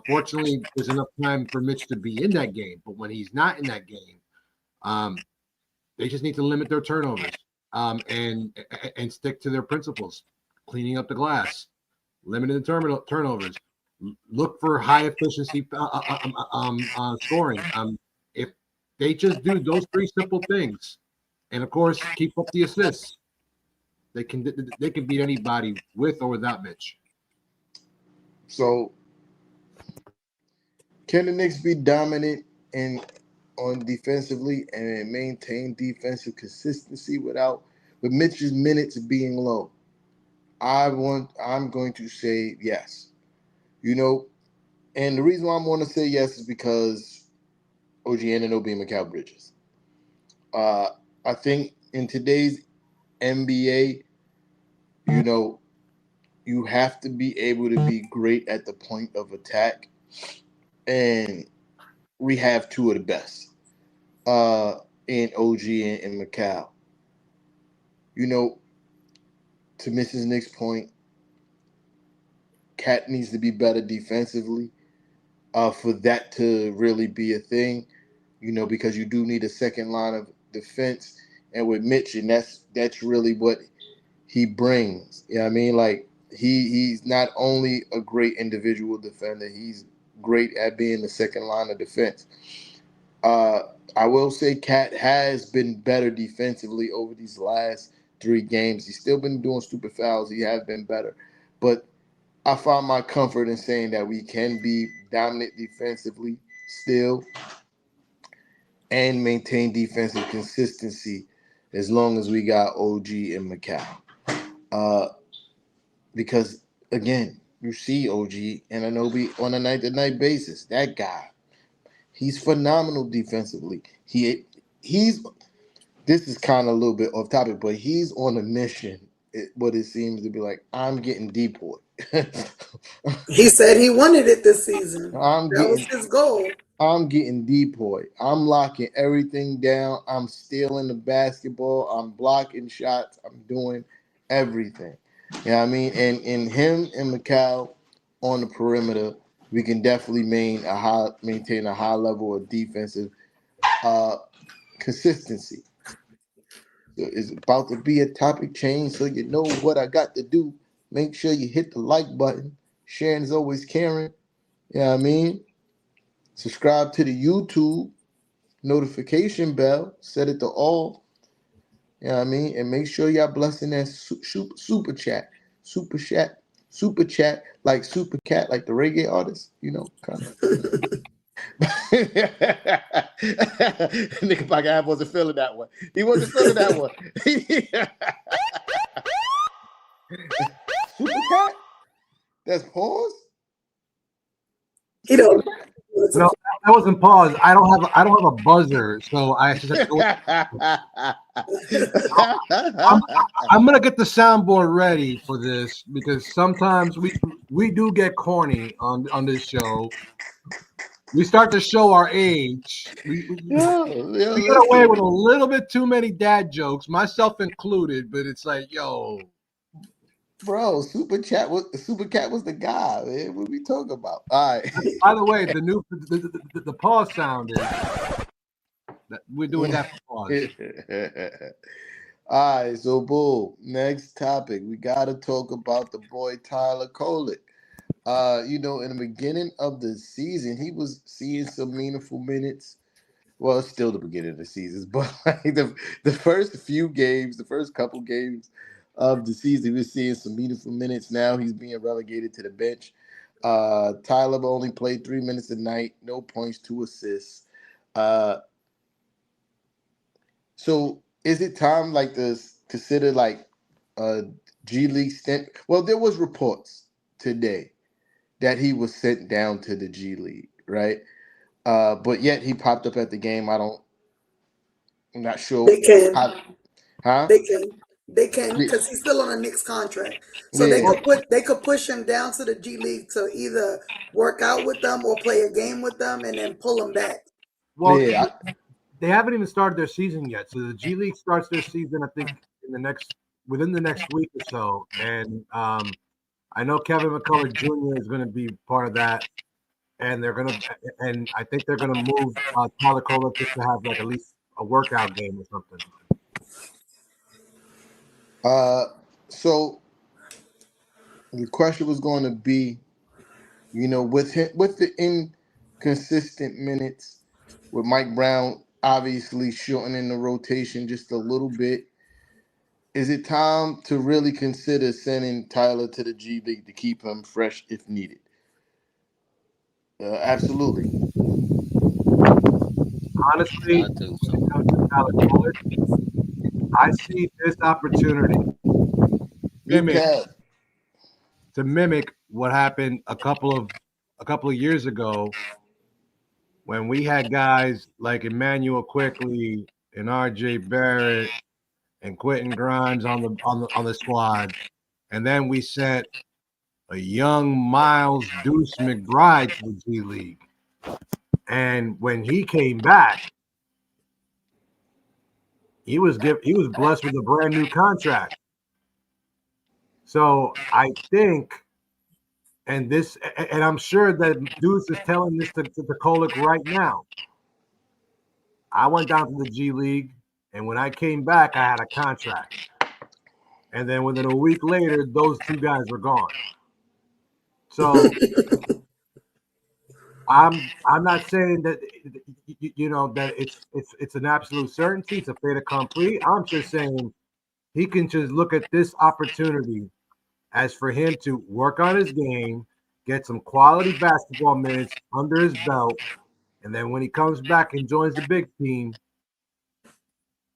Fortunately, there's enough time for Mitch to be in that game. But when he's not in that game, they just need to limit their turnovers and stick to their principles, cleaning up the glass, limiting the turnovers, look for high efficiency scoring. If they just do those 3 simple things, and of course keep up the assists, they can beat anybody with or without Mitch. So can the Knicks be dominant on defensively and maintain defensive consistency with Mitch's minutes being low? I'm going to say yes. And the reason why I'm going to say yes is because OG Anunoby and Mikal Bridges. I think in today's NBA, you have to be able to be great at the point of attack, and we have 2 of the best in OG and Mikal. To Mrs. Nick's point, Cat needs to be better defensively. for that to really be a thing, because you do need a second line of defense. And with Mitch, and that's really what he brings. You know what I mean? Like he's not only a great individual defender, he's great at being the second line of defense. Uh, I will say Cat has been better defensively over these last 3 games. He's still been doing stupid fouls. He has been better. But I find my comfort in saying that we can be dominant defensively still and maintain defensive consistency as long as we got OG and Macau. Uh, because, again, you see OG and Anunoby on a night-to-night basis. That guy, he's phenomenal defensively. He's this is kind of a little bit off topic, but he's on a mission. What it seems to be like, I'm getting deported. He said he wanted it this season. I'm That was getting his goal. I'm getting depoted. I'm locking everything down. I'm stealing the basketball. I'm blocking shots. I'm doing everything. You know what I mean? And him and Macau on the perimeter, we can definitely maintain a high level of defensive uh, consistency. So it's about to be a topic change, so you know what I got to do. Make sure you hit the like button. Sharing is always caring. You know what I mean? Subscribe to the YouTube notification bell. Set it to all. You know what I mean? And make sure y'all blessing that super chat. Super chat, like Super Cat, like the reggae artist, kind of. Nigga Pagab wasn't feeling that one. He wasn't feeling that one. Super Cat? That's pause? He don't. No, that wasn't pause. I don't have a buzzer, so I just have to I'm gonna get the soundboard ready for this because sometimes we do get corny on this show. We start to show our age. We get away with a little bit too many dad jokes, myself included. But it's like, yo, bro, Super Cat was the guy, man. What we talking about? All right. By the way, the pause sound is that we're doing that for pause. All right, so boom. Next topic, we gotta talk about the boy Tyler Kolek. In the beginning of the season, he was seeing some meaningful minutes. Well, it's still the beginning of the season, but like the first few games, the first couple games of the season, we're seeing some meaningful minutes. Now he's being relegated to the bench. Tyler only played 3 minutes a night, no points, 2 assists. So is it time like to consider like a G League stint? Well, there was reports today that he was sent down to the G League, right? But yet he popped up at the game. I'm not sure. They can. Huh? They can because he's still on a Knicks contract. So they could push him down to the G League to either work out with them or play a game with them and then pull him back. Well, they haven't even started their season yet. So the G League starts their season, I think, within the next week or so. And I know Kevin McCullough Jr. is going to be part of that. And I think they're gonna move Tyler Kolek just to have like at least a workout game or something. So the question was going to be, with the inconsistent minutes, with Mike Brown obviously shortening the rotation just a little bit, is it time to really consider sending Tyler to the G League to keep him fresh if needed? Absolutely. Honestly, when it comes to Tyler Kolek, I see this opportunity to mimic what happened a couple of years ago when we had guys like Emmanuel Quickly and R.J. Barrett and Quentin Grimes on the squad, and then we sent a young Miles Deuce McBride to the G League. And when he came back, he was blessed with a brand new contract. So I think, and I'm sure that Deuce is telling this to Kolek right now. I went down to the G League, and when I came back, I had a contract. And then within a week later, those two guys were gone. So I'm not saying that that it's an absolute certainty, it's a fait accompli. I'm just saying he can just look at this opportunity as for him to work on his game, get some quality basketball minutes under his belt, and then when he comes back and joins the big team,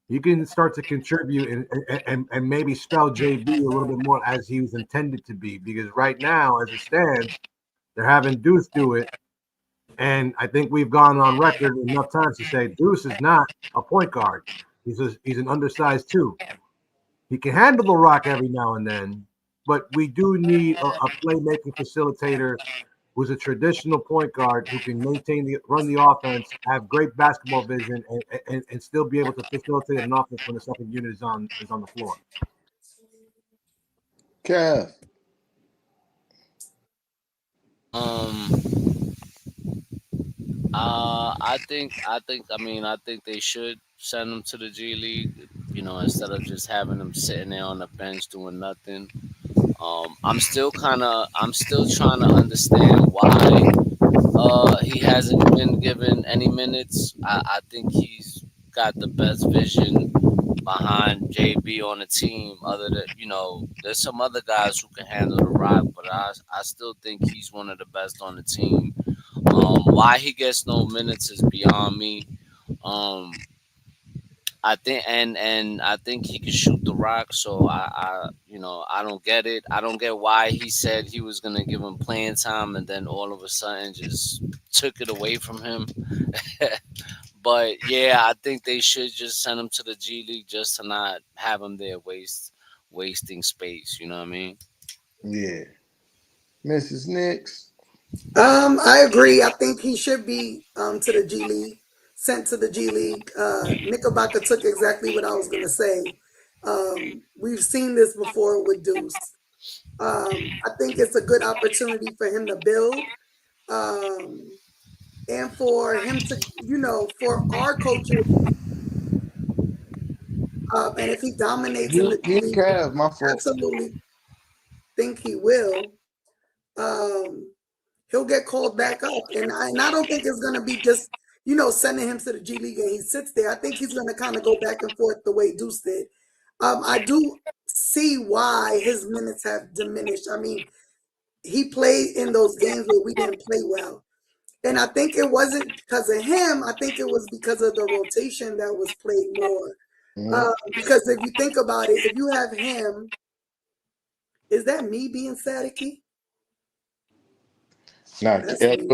he can start to contribute and maybe spell JB a little bit more as he was intended to be. Because right now, as it stands, they're having Deuce do it. And I think we've gone on record enough times to say Deuce is not a point guard. He's an undersized two. He can handle the rock every now and then, but we do need a playmaking facilitator who's a traditional point guard who can run the offense, have great basketball vision, and still be able to facilitate an offense when the second unit is on the floor. Kev. I think they should send him to the G League, instead of just having him sitting there on the bench doing nothing. I'm still trying to understand why he hasn't been given any minutes. I think he's got the best vision behind JB on the team. Other than there's some other guys who can handle the rock, but I still think he's one of the best on the team. Why he gets no minutes is beyond me. Um, I think and I think he can shoot the rock. So I don't get it. I don't get why he said he was gonna give him playing time and then all of a sudden just took it away from him. But yeah, I think they should just send him to the G League just to not have him there wasting space. You know what I mean? Yeah. Mrs. Knicks. I agree. I think he should be to the G League, sent to the G League. Knickerbocker took exactly what I was gonna say. We've seen this before with Deuce. I think it's a good opportunity for him to build, and for him to, for our coaches. And if he dominates in the G You League, Kev, my fault. absolutely think he will. Um, he'll get called back up. And I don't think it's going to be just, sending him to the G League and he sits there. I think he's going to kind of go back and forth the way Deuce did. I do see why his minutes have diminished. I mean, he played in those games where we didn't play well. And I think it wasn't because of him. I think it was because of the rotation that was played more. Mm-hmm. Because if you think about it, if you have him, is that me being staticky? Nah, That's me.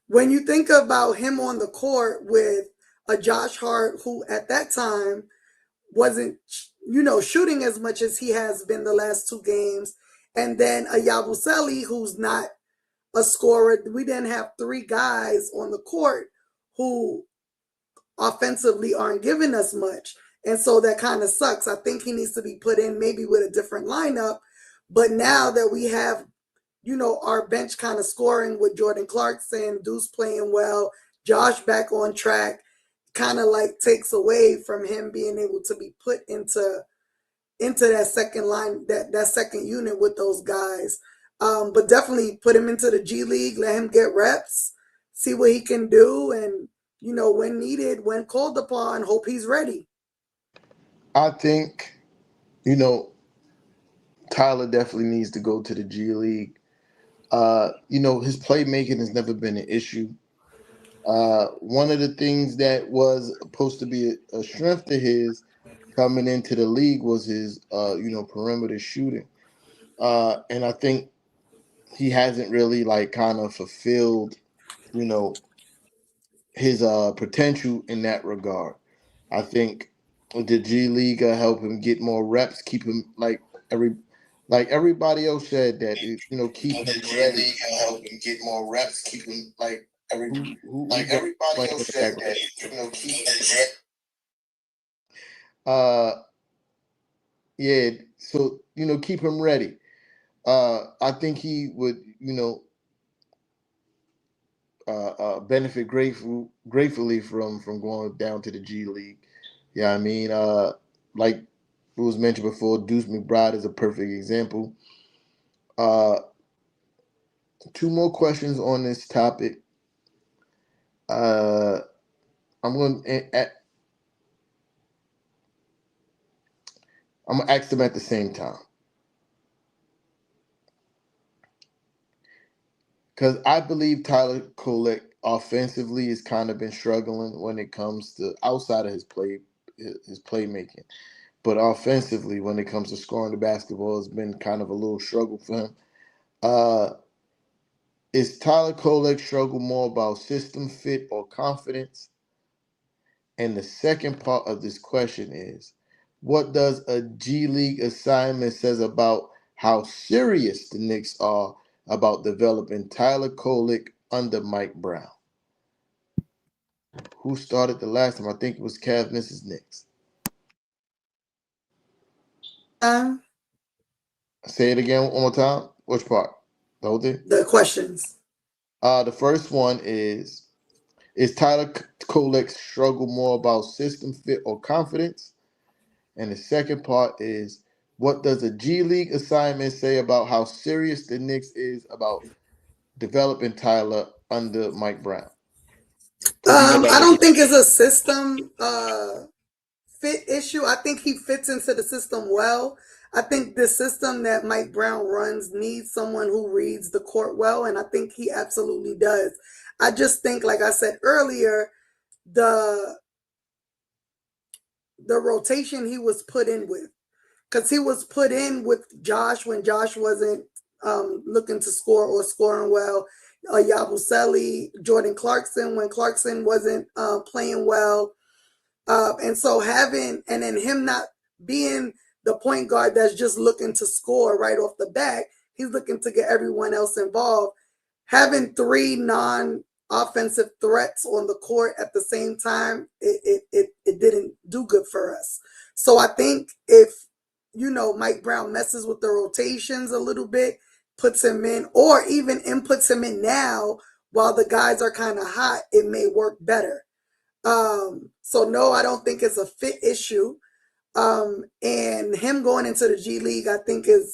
When you think about him on the court with a Josh Hart, who at that time wasn't, shooting as much as he has been the last two games, and then a Yabusele who's not a scorer. We didn't have three guys on the court who offensively aren't giving us much. And so that kind of sucks. I think he needs to be put in maybe with a different lineup. But now that we have, our bench kind of scoring with Jordan Clarkson, Deuce playing well, Josh back on track, kind of like takes away from him being able to be put into that second line, that second unit with those guys. But definitely put him into the G League, let him get reps, see what he can do, and when needed, when called upon, hope he's ready. I think, Tyler definitely needs to go to the G League. His playmaking has never been an issue. One of the things that was supposed to be a strength of his coming into the league was his, perimeter shooting. And I think he hasn't really like kind of fulfilled, you know, his potential in that regard. I think the G League help him get more reps, keep him like everybody else said that keep The him G ready. League can help him get more reps, keep him like Who's everybody playing in else the said background? that keep him. Uh, yeah. So keep him ready. I think he would, benefit gratefully from going down to the G League. Yeah, I mean, like it was mentioned before, Deuce McBride is a perfect example. Uh, two more questions on this topic. Uh, I'm going to I'm gonna ask them at the same time because I believe Tyler Kolek offensively has kind of been struggling when it comes to outside of his playmaking. But offensively, when it comes to scoring the basketball, it's been kind of a little struggle for him. Uh, is Tyler Kolek struggle more about system fit or confidence? And the second part of this question is, what does a G League assignment says about how serious the Knicks are about developing Tyler Kolek under Mike Brown? Who started the last time? I think it was Kev, Mrs. Knicks. Um, Say it again one more time. Which part? The whole thing? the questions. The first one is Tyler Kolek's struggle more about system fit or confidence? And the second part is, what does a G League assignment say about how serious the Knicks is about developing Tyler under Mike Brown? Or do you know that I was don't think it's a system fit issue. I think he fits into the system well. I think the system that Mike Brown runs needs someone who reads the court well, and I think he absolutely does. I just think, like I said earlier, the the rotation he was put in with, because he was put in with Josh when Josh wasn't looking to score or scoring well. Yabusele, Jordan Clarkson when Clarkson wasn't playing well. And so and then him not being the point guard that's just looking to score right off the bat, he's looking to get everyone else involved. Having three non-offensive threats on the court at the same time, it didn't do good for us. So I think if Mike Brown messes with the rotations a little bit, puts him in, or even inputs him in now while the guys are kind of hot, it may work better. So no, I don't think it's a fit issue. And him going into the G League, I think it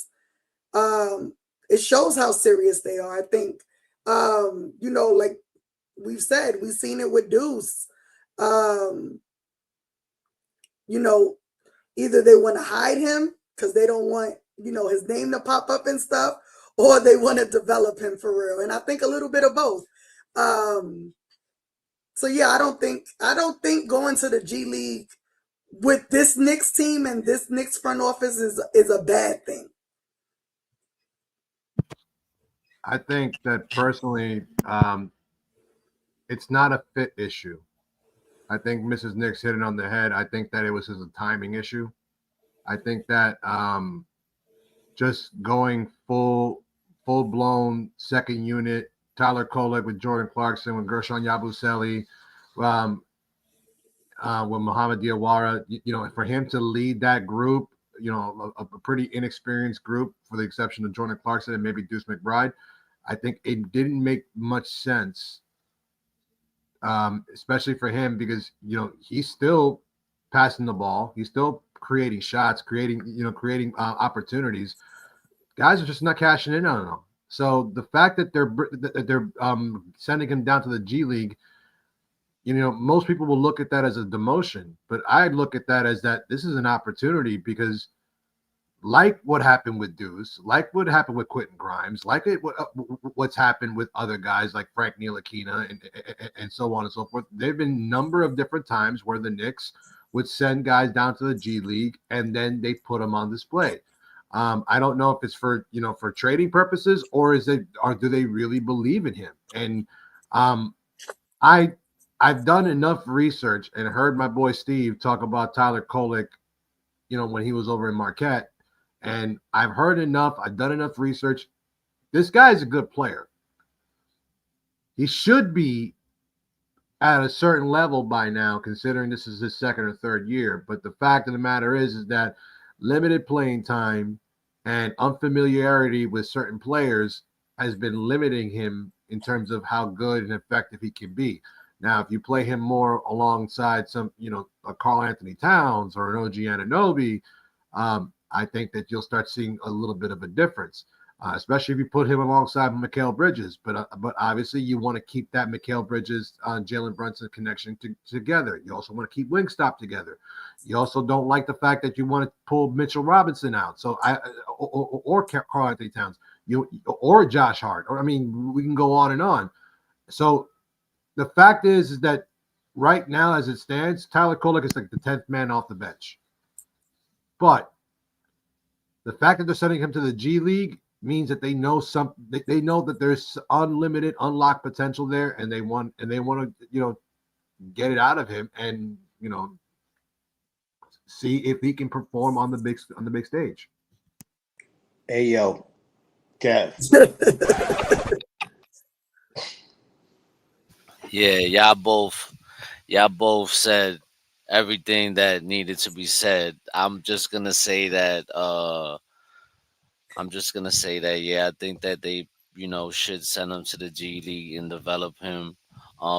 shows how serious they are. I think, like we've said, we've seen it with Deuce. Either they want to hide him because they don't want, his name to pop up and stuff, or they want to develop him for real. And I think a little bit of both. So yeah, I don't think going to the G League with this Knicks team and this Knicks front office is a bad thing. I think that personally, it's not a fit issue. I think Mrs. Knicks hit it on the head. I think that it was just a timing issue. I think that just going full blown second unit, Tyler Kolek with Jordan Clarkson, with Gershon Yabusele, with Muhammad Diawara, for him to lead that group, a pretty inexperienced group, for the exception of Jordan Clarkson and maybe Deuce McBride, I think it didn't make much sense, especially for him because, he's still passing the ball. He's still creating shots, creating opportunities. Guys are just not cashing in on him. So the fact that they're sending him down to the G League, most people will look at that as a demotion, but I look at that as that this is an opportunity because, like what happened with Deuce, like what happened with Quentin Grimes, what's happened with other guys like Frank Ntilikina and so on and so forth. There have been a number of different times where the Knicks would send guys down to the G League and then they put them on display. I don't know if it's for trading purposes or do they really believe in him? And I've done enough research and heard my boy Steve talk about Tyler Kolek, when he was over in Marquette. And I've heard enough. I've done enough research. This guy's a good player. He should be at a certain level by now, considering this is his second or third year. But the fact of the matter is that limited playing time and unfamiliarity with certain players has been limiting him in terms of how good and effective he can be. Now, if you play him more alongside some, a Karl Anthony Towns or an OG Anunoby, I think that you'll start seeing a little bit of a difference, especially if you put him alongside Mikal Bridges. But obviously, you want to keep that Mikal Bridges Jalen Brunson connection together. You also want to keep Wingstop together. You also don't like the fact that you want to pull Mitchell Robinson out. So or Karl Anthony Towns, or Josh Hart, or we can go on and on. So the fact is that right now, as it stands, Tyler Kolek is like the 10th man off the bench. But the fact that they're sending him to the G League means that they know they know that there's unlimited unlocked potential there, and they want to get it out of him and see if he can perform on the big stage. Hey yo, Kev. Yeah, y'all both said everything that needed to be said. I'm just gonna say that yeah, I think that they should send him to the G League and develop him.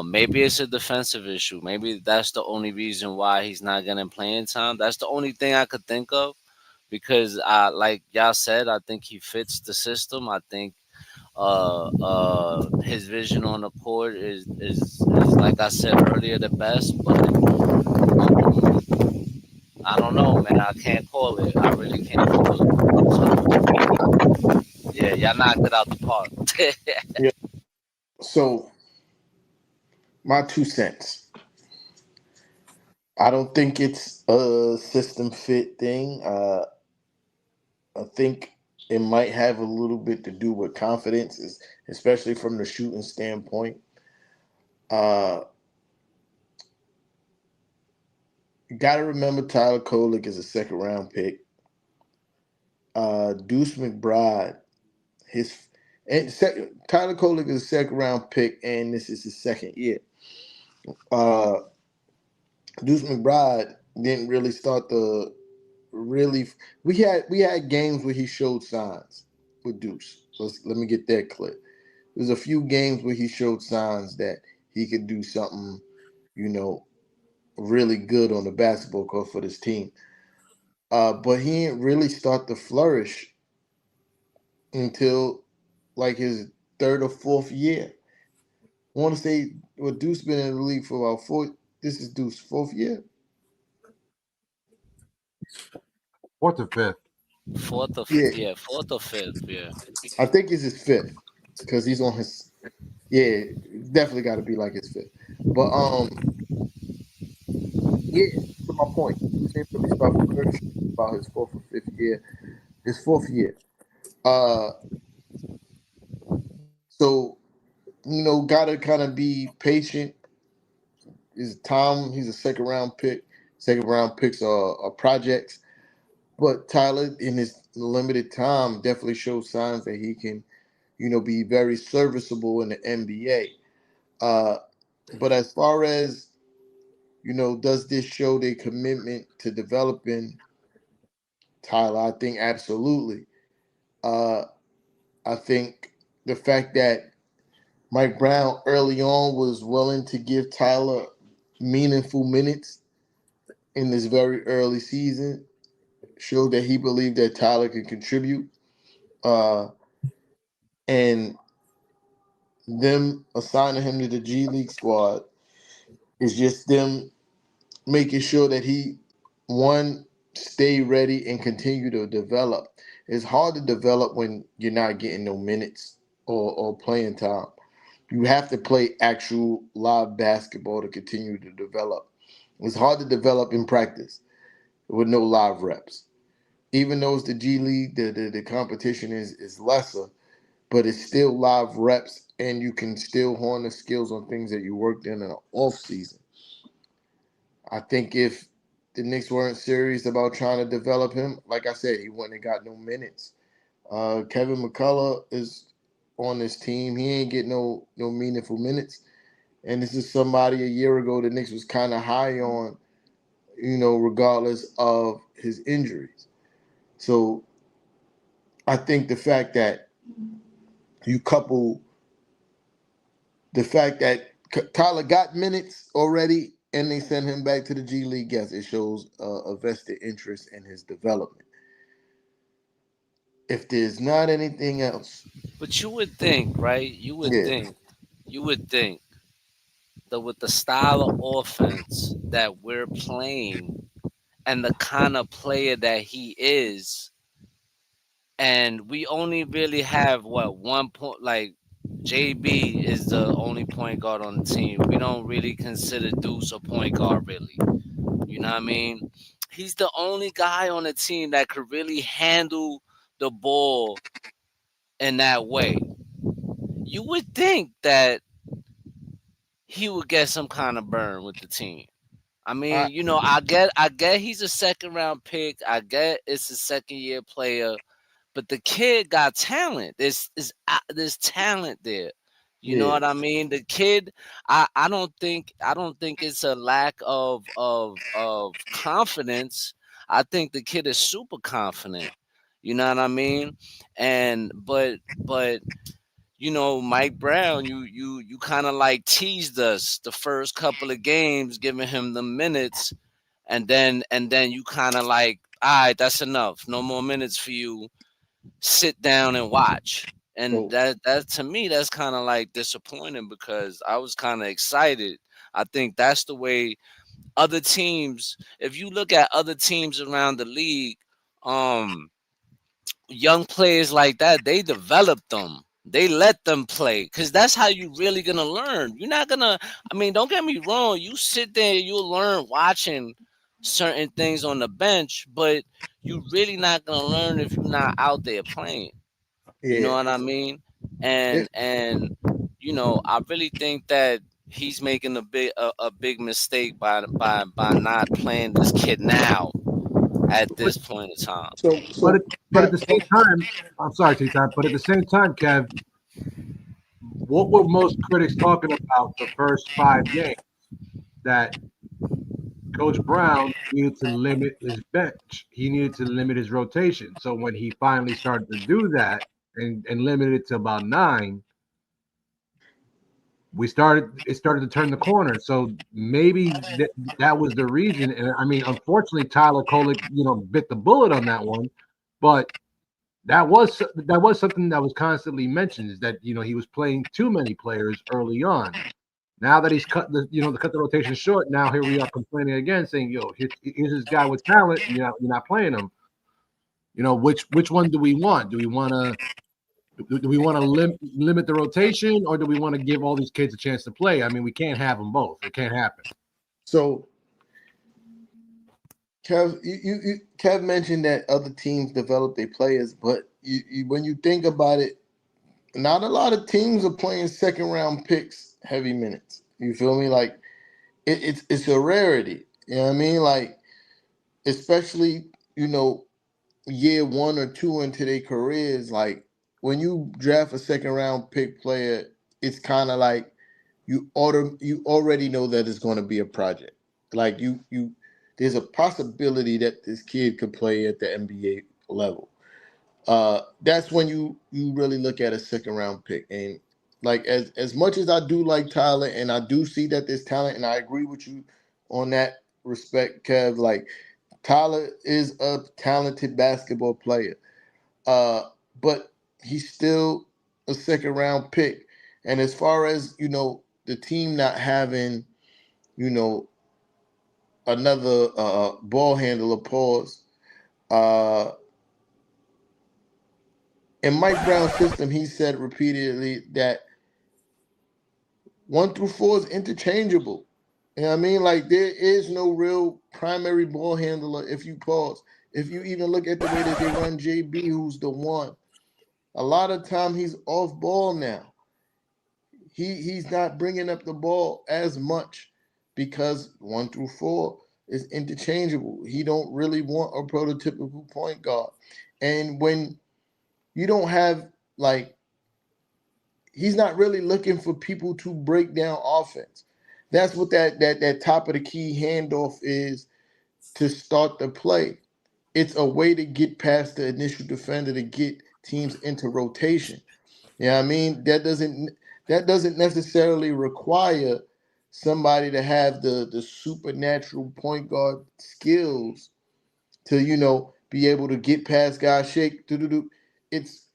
Maybe it's a defensive issue. Maybe that's the only reason why he's not getting playing time. That's the only thing I could think of, because like y'all said, I think he fits the system. I think his vision on the court is like I said earlier, the best. But I don't know, man. I can't call it. I really can't call it. So, yeah, y'all knocked it out the park. Yeah. So my 2 cents. I don't think it's a system fit thing. I think it might have a little bit to do with confidence, especially from the shooting standpoint. Uh, you got to remember Tyler Kolek is a second round pick. Deuce McBride, Tyler Kolek is a second round pick, and this is his second year. Uh, Deuce McBride didn't really start the really. We had games where he showed signs with Deuce. Let me get that clear. There's a few games where he showed signs that he could do something, you know, really good on the basketball court for this team. But he didn't really start to flourish until like his third or fourth year. I want to say Deuce been in the league for about four. This is Deuce's fourth year. Fourth or fifth. Yeah, Fourth or fifth, yeah. I think it's his fifth because he's on his. Yeah, definitely got to be like his fifth. But yeah, to my point, Deuce didn't really start flourishing about his fourth or fifth year. His fourth year. Uh, so gotta kind of be patient. Is Tom? He's a second round pick. Second round picks are projects. But Tyler, in his limited time, definitely shows signs that he can, be very serviceable in the NBA. But as far as, does this show their commitment to developing Tyler? I think absolutely. Uh, I think the fact that Mike Brown early on was willing to give Tyler meaningful minutes in this very early season showed that he believed that Tyler could contribute. Uh, and them assigning him to the G League squad is just them making sure that he, one, stay ready and continue to develop. It's hard to develop when you're not getting no minutes or playing time. You have to play actual live basketball to continue to develop. It's hard to develop in practice with no live reps. Even though it's the G League, the competition is lesser, but it's still live reps, and you can still hone the skills on things that you worked in an off season. I think if the Knicks weren't serious about trying to develop him, like I said, he wouldn't have got no minutes. Kevin McCullough is on this team. He ain't get no meaningful minutes. And this is somebody a year ago the Knicks was kind of high on, regardless of his injuries. So I think the fact that you couple the fact that Tyler got minutes already and they send him back to the G League, yes, it shows a vested interest in his development. If there's not anything else, But you would think, right? yeah, You would think that with the style of offense that we're playing and the kind of player that he is, and we only really have what 1 point, like JB is the only point guard on the team. We don't really consider Deuce a point guard, really. You know what I mean? He's the only guy on the team that could really handle the ball in that way. You would think that he would get some kind of burn with the team. I I mean, I get he's a second round pick. I get it's a second year player, but the kid got talent. There's talent there. You know yeah, what I mean? The kid, I don't think it's a lack of confidence. I think the kid is super confident. You know what I mean? And but Mike Brown, you kind of like teased us the first couple of games, giving him the minutes, and then you kind of like, all right, that's enough. No more minutes for you. Sit down and watch. And so that to me, that's kind of like disappointing because I was kind of excited. I think that's the way other teams. If you look at other teams around the league, um, young players like that, they develop them. They let them play because that's how you really gonna learn. You're not gonna. I mean, don't get me wrong. You sit there, you'll learn watching certain things on the bench, but you really not gonna learn if you're not out there playing. You know yeah. what I mean? It, And I really think that he's making a big mistake by not playing this kid now at But this point in time. so but so but at the same time, I'm sorry, T-Time, but at the same time, Kev, what were most critics talking about the first 5 games? That Coach Brown needed to limit his bench. He needed to limit his rotation. So when he finally started to do that and limited it to about 9, it started to turn the corner. So maybe that was the reason. And I mean, unfortunately, Tyler Kolek, bit the bullet on that one. But that was something that was constantly mentioned, is that he was playing too many players early on. Now that he's cut the rotation short, now here we are complaining again, saying, "Yo, here's this guy with talent, and you're not playing him." Which one do we want? Do we want to limit the rotation, or do we want to give all these kids a chance to play? I mean, we can't have them both. It can't happen. so Kev mentioned that other teams develop their players, but when you think about it, not a lot of teams are playing second round picks heavy minutes. You feel me? Like it's a rarity. You know what I mean? Like especially year 1 or 2 into their careers. Like when you draft a second round pick player, it's kind of like you already know that it's going to be a project. Like there's a possibility that this kid could play at the NBA level. That's when you really look at a second round pick. And like as much as I do like Tyler, and I do see that there's talent, and I agree with you on that respect, Kev. Like Tyler is a talented basketball player, but he's still a second round pick. And as far as the team not having you know another ball handler, pause. Uh, in Mike Brown's system, he said repeatedly that 1 through 4 is interchangeable. You know what I mean? Like there is no real primary ball handler if you pause. If you even look at the way that they run JB, who's the one, a lot of time he's off ball now. He's not bringing up the ball as much because 1 through 4 is interchangeable. He don't really want a prototypical point guard. And when you don't have like he's not really looking for people to break down offense. That's what that top of the key handoff is to start the play. It's a way to get past the initial defender to get teams into rotation. You know what I mean? That doesn't necessarily require somebody to have the supernatural point guard skills to be able to get past guys, shake, do. It's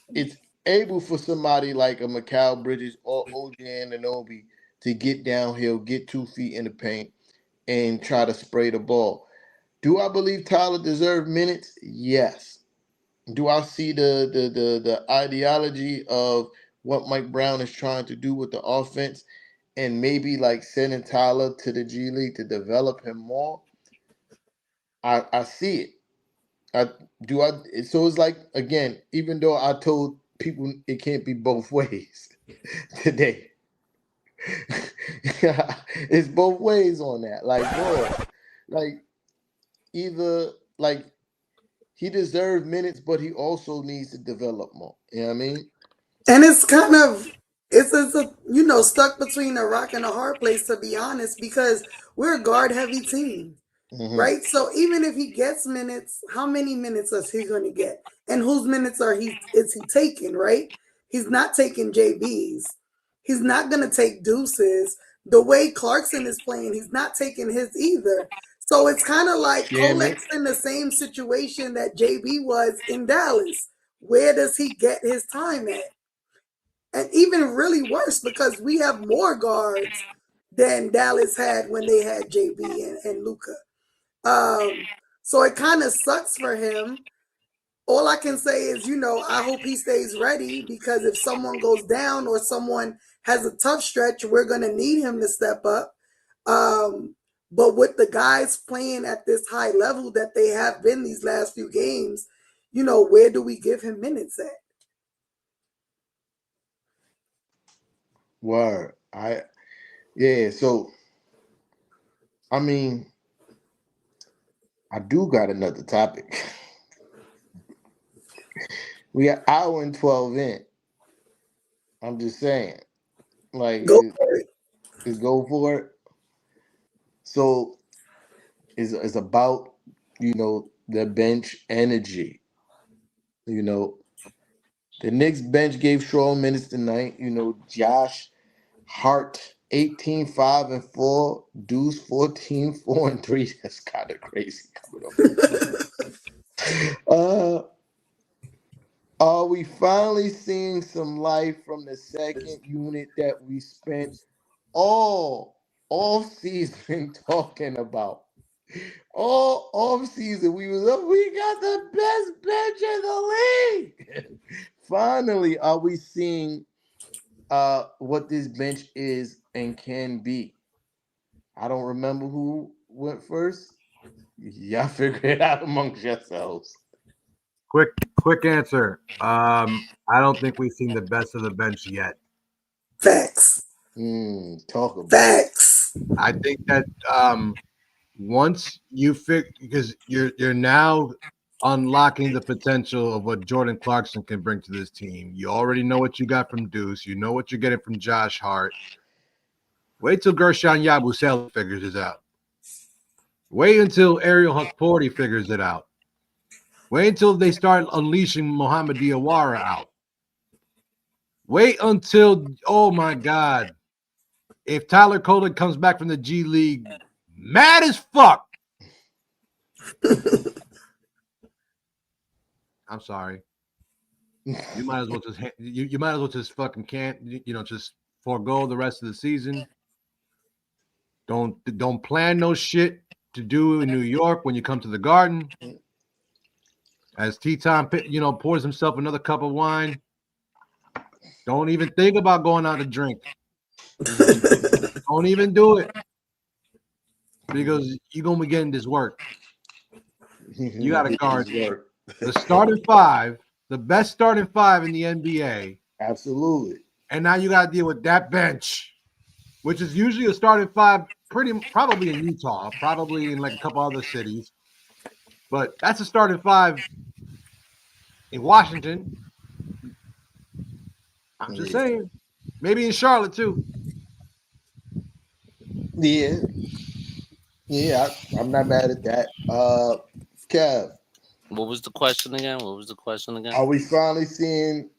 it's able for somebody like a Mikal Bridges or OJ Anunoby to get downhill, get 2 feet in the paint, and try to spray the ball. Do I believe Tyler deserved minutes? Yes. Do I see the ideology of what Mike Brown is trying to do with the offense and maybe like sending Tyler to the G League to develop him more? I see it. I do I so it's like again, even though I told people it can't be both ways today. It's both ways on that. Like, bro, like either like he deserves minutes, but he also needs to develop more. You know what I mean? And it's kind of it's a stuck between a rock and a hard place, to be honest, because we're a guard heavy team, Hmm. right? So even if he gets minutes, how many minutes is he going to get, and whose minutes is he taking? Right? He's not taking JB's. He's not going to take Deuces. The way Clarkson is playing, he's not taking his either. So it's kind of like Shamit. Kolek's in the same situation that JB was in Dallas. Where does he get his time at? And even really worse because we have more guards than Dallas had when they had JB and Luka. So it kind of sucks for him. All I can say is, I hope he stays ready because if someone goes down or someone has a tough stretch, we're going to need him to step up. But with the guys playing at this high level that they have been these last few games, where do we give him minutes at? Word. Yeah, so I mean, I do got another topic. We are hour and 12 in. I'm just saying. Like Go for it. is go for it. So it's about, the bench energy. You know, the Knicks bench gave Shaw minutes tonight. Josh Hart 18, 5, and 4. Deuce 14, 4, and 3. That's kind of crazy coming up. Are we finally seeing some life from the second unit that we spent all off season talking about? All off season, we got the best bench in the league. Finally, are we seeing what this bench is and can be? I don't remember who went first. Y'all figure it out amongst yourselves. Quick answer. I don't think we've seen the best of the bench yet. Facts. Talk about it. Facts. I think that once you because you're now unlocking the potential of what Jordan Clarkson can bring to this team. You already know what you got from Deuce. You know what you're getting from Josh Hart. Wait till Gershon Yabusele figures this out. Wait until Ariel Hukporti figures it out. Wait until they start unleashing Mohamed Diawara out. Wait until, oh my God, if Tyler Kolek comes back from the G League, mad as fuck. I'm sorry. You might as well just you might as well just fucking just forego the rest of the season. Don't plan no shit to do in New York when you come to the Garden. As T-Time, pours himself another cup of wine. Don't even think about going out to drink. Don't even do it because you're gonna be getting this work. You got to guard the starting five, the best starting five in the NBA. Absolutely. And now you got to deal with that bench, which is usually a starting five, probably in Utah, probably in like a couple other cities. But that's a starting five in Washington. I'm just saying. Maybe in Charlotte too. Yeah. Yeah, I'm not mad at that. Kev. What was the question again? What was the question again? Are we finally seeing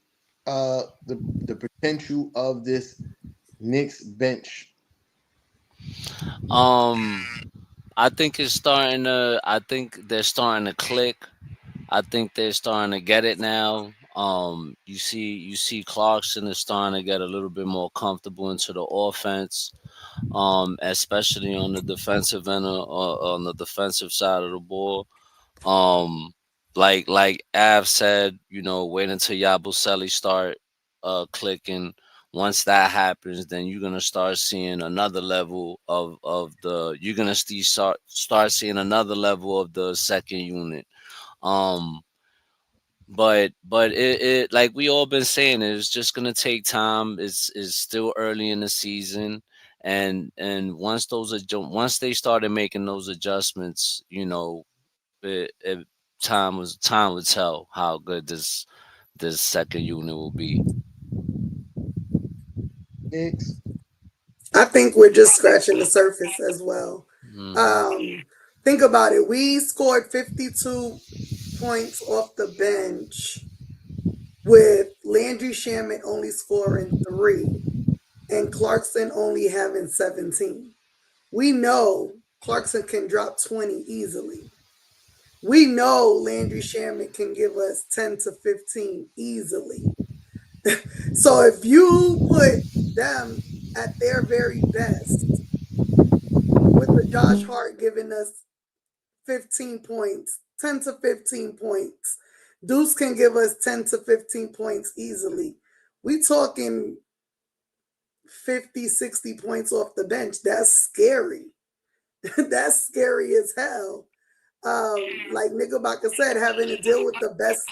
the potential of this Knicks bench? I think it's starting to. I think they're starting to click. I think they're starting to get it now. You see Clarkson is starting to get a little bit more comfortable into the offense, especially on the defensive end, on the defensive side of the ball. Um, like Av said, wait until Yabusele start clicking. Once that happens, then you're gonna start seeing another level of the. You're gonna start seeing another level of the second unit. Um, but it like we all been saying, it's just gonna take time. It's still early in the season, and once they started making those adjustments, it time would tell how good this second unit will be. Knicks. I think we're just scratching the surface as well. Hmm. Um, think about it. We scored 52 points off the bench with Landry Shamet only scoring 3 and Clarkson only having 17. We know Clarkson can drop 20 easily. We know Landry Shamet can give us 10 to 15 easily. So if you put them at their very best, with the Josh Hart giving us 15 points, 10 to 15 points, Deuce can give us 10 to 15 points easily. We talking 50, 60 points off the bench. That's scary. That's scary as hell. Like Knickerbocker said, having to deal with the best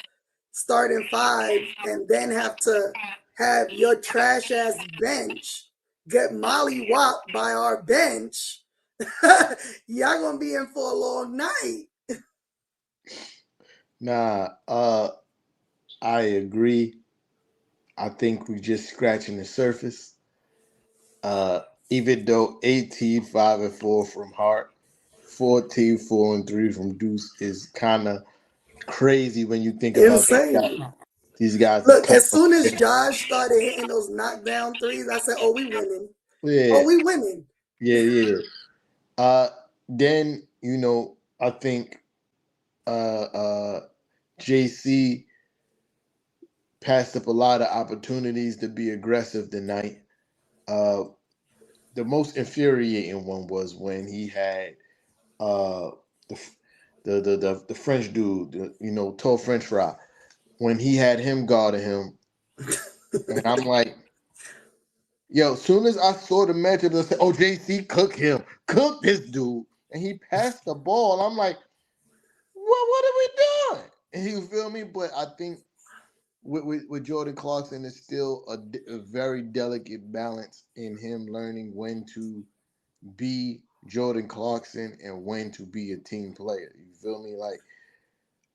starting five and then have to have your trash ass bench get molly whopped by our bench. Y'all gonna be in for a long night. Nah, I agree. I think we're just scratching the surface. Uh, Even though 18 5-4 from Hart, 14 4-3 from Deuce is kind of crazy when you think about these guys. Insane. These guys is Look, coming as up. soon as Josh started hitting those knockdown threes, I said, "Oh, we winning. Yeah, Oh, we winning." yeah. Uh, then I think JC passed up a lot of opportunities to be aggressive tonight. Uh, the most infuriating one was when he had uh, the the French dude, tall French fry, when he had him guarding him, and I'm like, yo, as soon as I saw the matchup, I said, oh, JC, cook this dude, and he passed the ball. I'm like, what are we doing? And you feel me? But I think with Jordan Clarkson, it's still a very delicate balance in him learning when to be Jordan Clarkson and when to be a team player. You feel me? Like,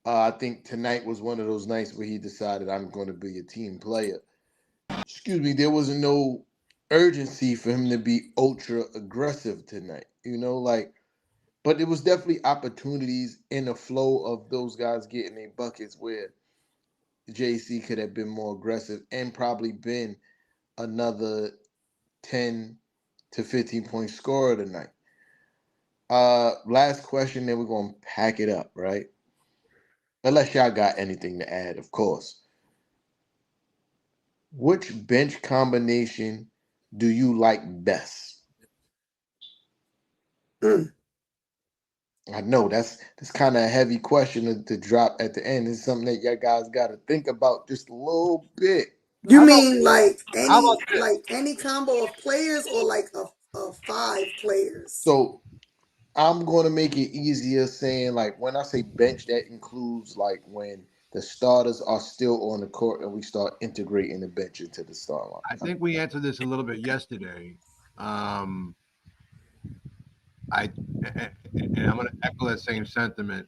I think tonight was one of those nights where he decided I'm going to be a team player. Excuse me, there was no urgency for him to be ultra aggressive tonight. Like, but it was definitely opportunities in the flow of those guys getting their buckets where JC could have been more aggressive and probably been another 10 to 15 point scorer tonight. Last question, then we're gonna pack it up, right? Unless y'all got anything to add, of course. Which bench combination do you like best? Mm. I know that's kind of a heavy question to drop at the end. It's something that y'all guys got to think about just a little bit. You How about mean like how about this? any combo of players or like a 5 players? So I'm gonna make it easier saying like when I say bench, that includes like when the starters are still on the court and we start integrating the bench into the start I line. think we answered this a little bit yesterday. I and I'm going to echo that same sentiment.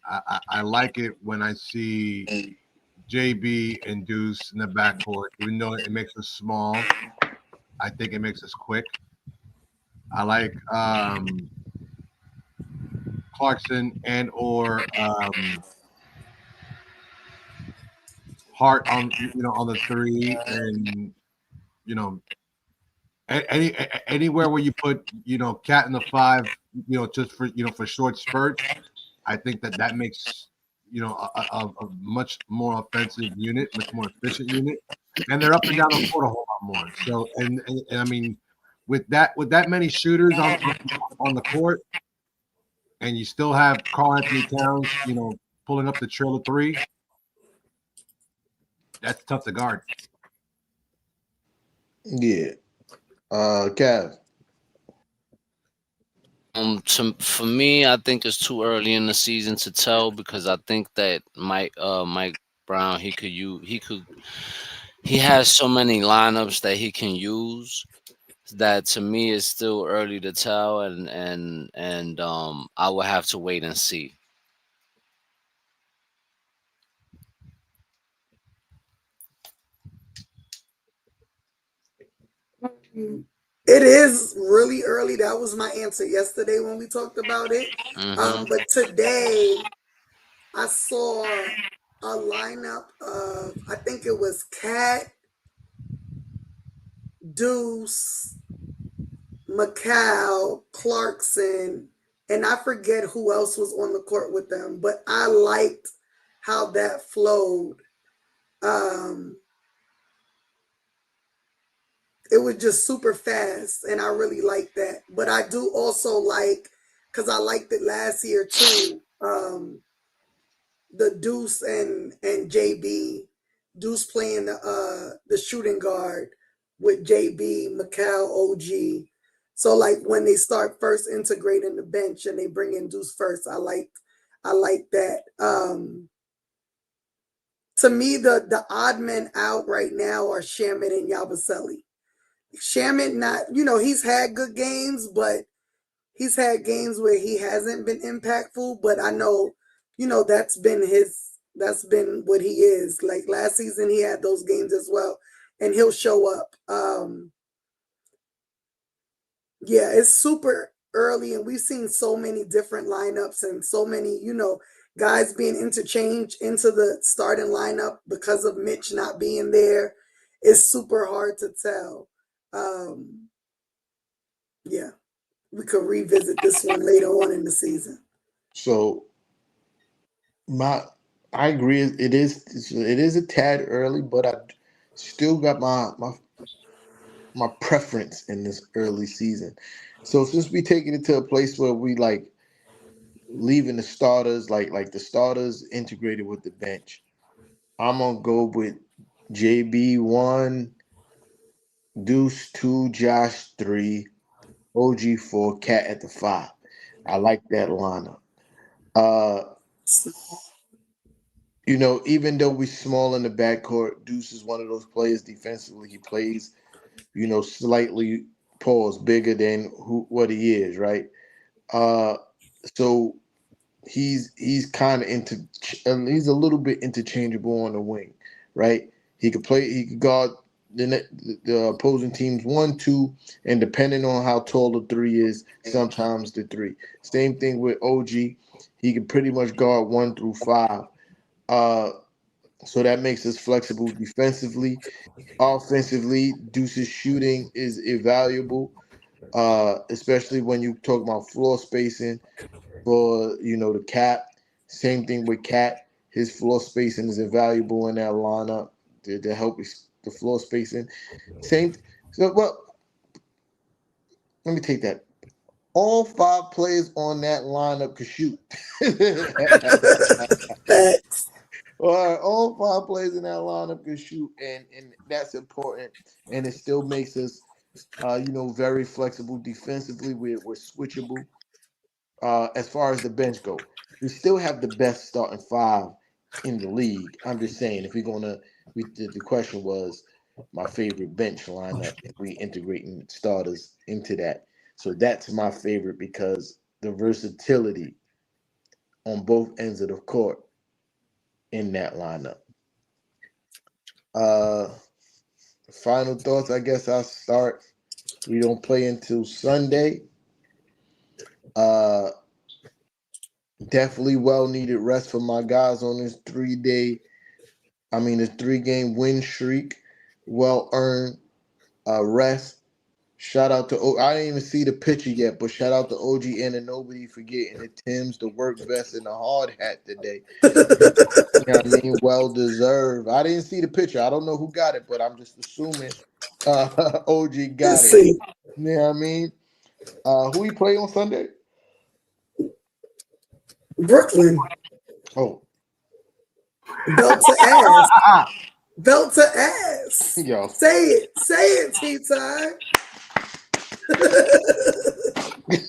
I like it when I see JB and Deuce in the backcourt, even though it makes us small. I think it makes us quick. I like Clarkson and or Hart on on the three, and anywhere where you put Cat in the five, just for short spurts. I think that makes a much more offensive unit, much more efficient unit, and they're up and down the court a whole lot more. So and I mean, with that many shooters on the court, and you still have Karl Anthony Towns, pulling up the trail of three, that's tough to guard. Yeah. Cav. For me, I think it's too early in the season to tell, because I think that Mike Brown, he has so many lineups that he can use, that to me it's still early to tell, and I will have to wait and see. It is really early. That was my answer yesterday when we talked about it. But today I saw a lineup of, I think it was Cat, Deuce, McCall, Clarkson, and I forget who else was on the court with them, but I liked how that flowed. It was just super fast, and I really like that. But I do also like, because I liked it last year too, the Deuce and JB. Deuce playing the shooting guard with JB, McCall, OG. So like when they start first integrating the bench and they bring in Deuce first, I like that. To me, the odd men out right now are Shamet and Yabusele. Shamet, not, he's had good games, but he's had games where he hasn't been impactful. But I know, that's been what he is. Like last season, he had those games as well, and he'll show up. Yeah, it's super early, and we've seen so many different lineups and so many, guys being interchanged into the starting lineup because of Mitch not being there. It's super hard to tell. Yeah, we could revisit this one later on in the season. So I agree. It is a tad early, but I still got my preference in this early season. So since we taking it to a place where we like leaving the starters, like the starters integrated with the bench, I'm gonna go with JB 1, Deuce 2, Josh 3, OG 4, Cat at the 5. I like that lineup. Uh, even though we're small in the backcourt, Deuce is one of those players defensively. He plays, slightly bigger than what he is, right? So he's kind of he's a little bit interchangeable on the wing, right? He could guard the opposing teams 1, 2, and depending on how tall the 3 is, sometimes the 3. Same thing with OG. He can pretty much guard 1 through 5. So that makes us flexible defensively. Offensively, Deuce's shooting is invaluable, especially when you talk about floor spacing for the Cat. Same thing with Cat. His floor spacing is invaluable in that lineup to help the floor spacing. Same. So, well, let me take that. All 5 players on that lineup could shoot. All 5 players in that lineup can shoot, and that's important. And it still makes us, very flexible defensively. We're switchable. As far as the bench go, we still have the best starting 5 in the league. I'm just saying, if we're gonna, the question was my favorite bench lineup. If we integrating starters into that, so that's my favorite because the versatility on both ends of the court in that lineup. Final thoughts. I guess I'll start. We don't play until Sunday. Definitely well needed rest for my guys on this 3-day I mean, a 3-game win streak, well earned rest. Shout out to I didn't even see the picture yet, but shout out to OG Anunoby for getting the Timbs, the work vest, and the hard hat today. You know what I mean? Well deserved. I didn't see the picture. I don't know who got it, but I'm just assuming OG got Let's it. see. You know what I mean? Who he play on Sunday? Brooklyn. Oh, Belt to ass. Belt to ass. yo. Say it, T-Time.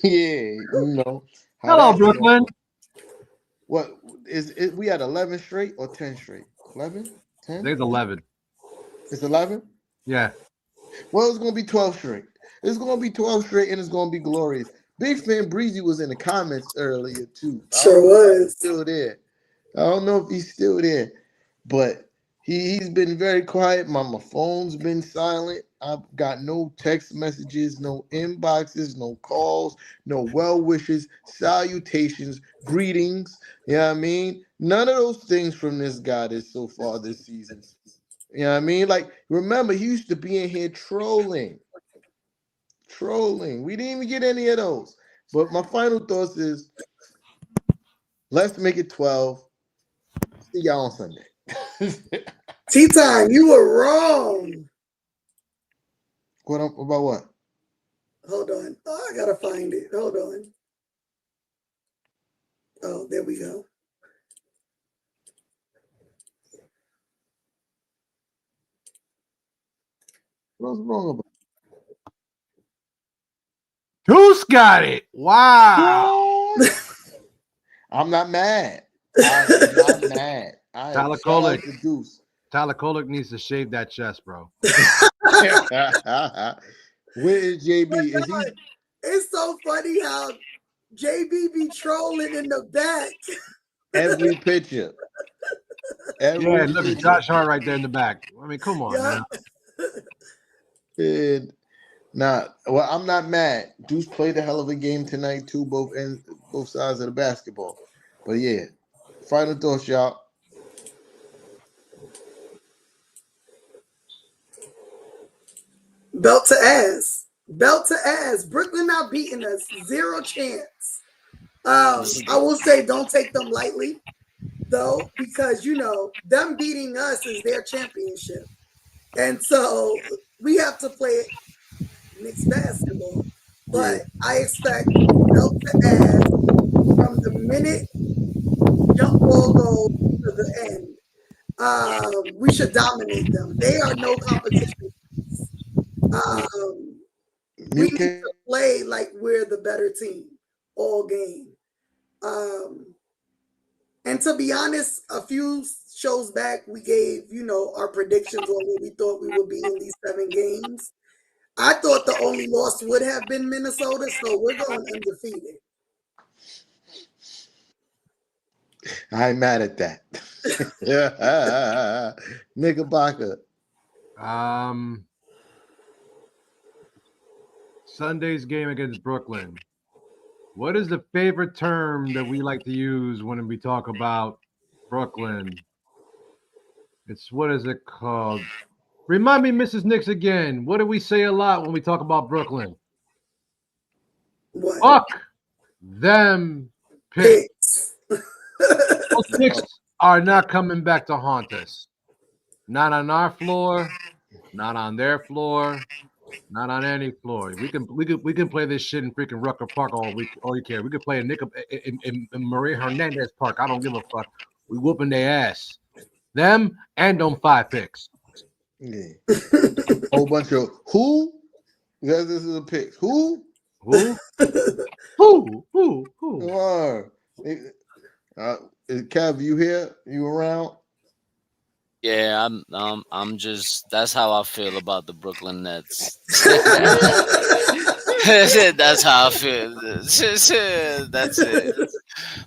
Yeah, you know. Hello, Brooklyn. What is it? We had 11 straight or 10 straight? 11? 10? I think it's 11. It's 11? Yeah. Well, it's going to be 12 straight. It's going to be 12 straight and it's going to be glorious. Big Fan Breezy was in the comments earlier, too. Sure was. Still there. I don't know if he's still there, but he's been very quiet. My phone's been silent. I've got no text messages, no inboxes, no calls, no well wishes, salutations, greetings. You know what I mean? None of those things from this guy so far this season. You know what I mean? Like, remember, he used to be in here trolling. We didn't even get any of those. But my final thoughts is, let's make it 12. See y'all on Sunday. T-Time, you were wrong. About what? Hold on. Oh, I gotta find it. Hold on. Oh, there we go. What's wrong about Who's got it? Wow. I'm not mad. I'm not mad. Tyler Kolek needs to shave that chest, bro. Where is JB? Is he? It's so funny how JB be trolling in the back. Every picture. Look at Josh Hart right there in the back. I mean, come on, man. And well, I'm not mad. Deuce played a hell of a game tonight too, both sides of the basketball. But yeah, final thoughts, y'all. Belt to ass. Brooklyn not beating us. 0 chance. I will say don't take them lightly, though, because, them beating us is their championship. And so we have to play Knicks basketball. But I expect belt to ass from the minute jump ball goes to the end. We should dominate them. They are no competition. We need to play like we're the better team all game. And to be honest, a few shows back, we gave, our predictions on what we thought we would be in these 7 games. I thought the only loss would have been Minnesota, so we're going undefeated. I ain't mad at that. Knickerbocker. Sunday's game against Brooklyn. What is the favorite term that we like to use when we talk about Brooklyn? What is it called? Remind me, Mrs. Knicks, again. What do we say a lot when we talk about Brooklyn? What? Fuck them picks. Those picks are not coming back to haunt us. Not on our floor, not on their floor, not on any floor. We can play this shit in freaking Rucker Park all you care. We could play in Maria Hernandez Park. I don't give a fuck. We whooping their ass. Them and them 5 picks. Yeah. Whole bunch of who? This is a pick. Who? Who? Kev, you here? You around? Yeah, I'm just. That's how I feel about the Brooklyn Nets. That's how I feel. That's it.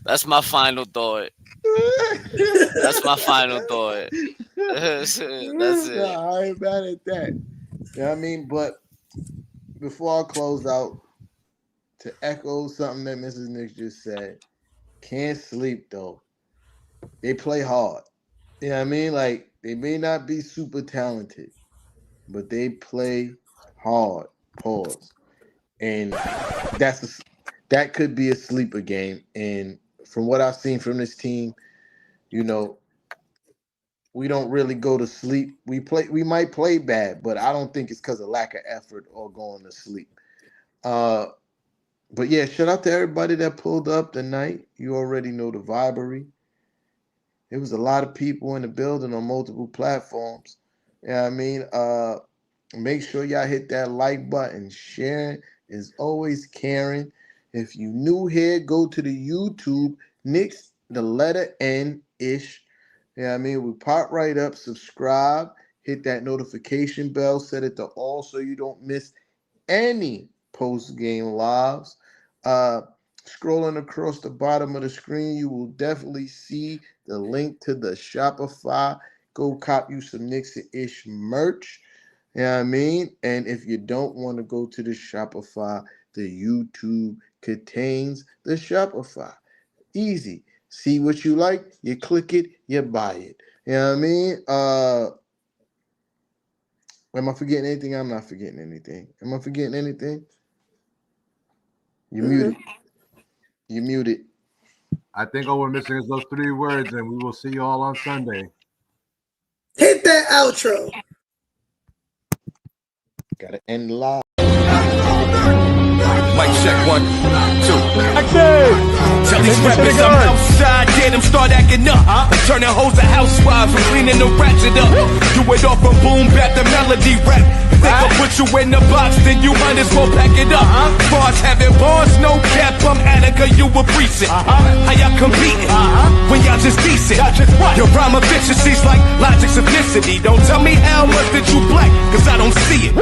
That's my final thought. That's my final thought. That's it. I ain't mad at that. You know what I mean? But before I close out, to echo something that Mrs. Nix just said, can't sleep though. They play hard. You know what I mean? Like they may not be super talented, but they play hard. Pause. And that could be a sleeper game. And from what I've seen from this team, you know, we don't really go to sleep. We might play bad, but I don't think it's because of lack of effort or going to sleep. Uh but yeah, shout out to everybody that pulled up tonight. You already know the vibery. It was a lot of people in the building on multiple platforms. Yeah, I mean, make sure y'all hit that like button. Sharing is always caring. If you new here, go to the YouTube, Knicks, the letter N ish. Yeah, I mean, we pop right up, subscribe, hit that notification bell, set it to all so you don't miss any post-game lives. Uh, Scrolling across the bottom of the screen, you will definitely see the link to the Shopify. Go cop you some Knicks-ish merch. You know what I mean? And if you don't want to go to the Shopify, the YouTube contains the Shopify. Easy. See what you like, you click it, you buy it. You know what I mean? Am I forgetting anything? I'm not forgetting anything. Am I forgetting anything? You muted. You muted. I think all we're missing is those 3 words, and we will see you all on Sunday. Hit that outro. Gotta end live. Mic check 1, 2. Tell these rappers I'm outside, get them start acting up. Turning hoes to housewives and cleaning the ratchet up. Do it off from boom bap the melody rap. If they gon' put you in the box, then you might as well pack it up. Bars having bars, no cap, I'm Attica, you a precinct. How y'all competing when y'all just decent? Your rhyme efficiency's like Logic's ethnicity. Don't tell me how much that you black, cause I don't see it.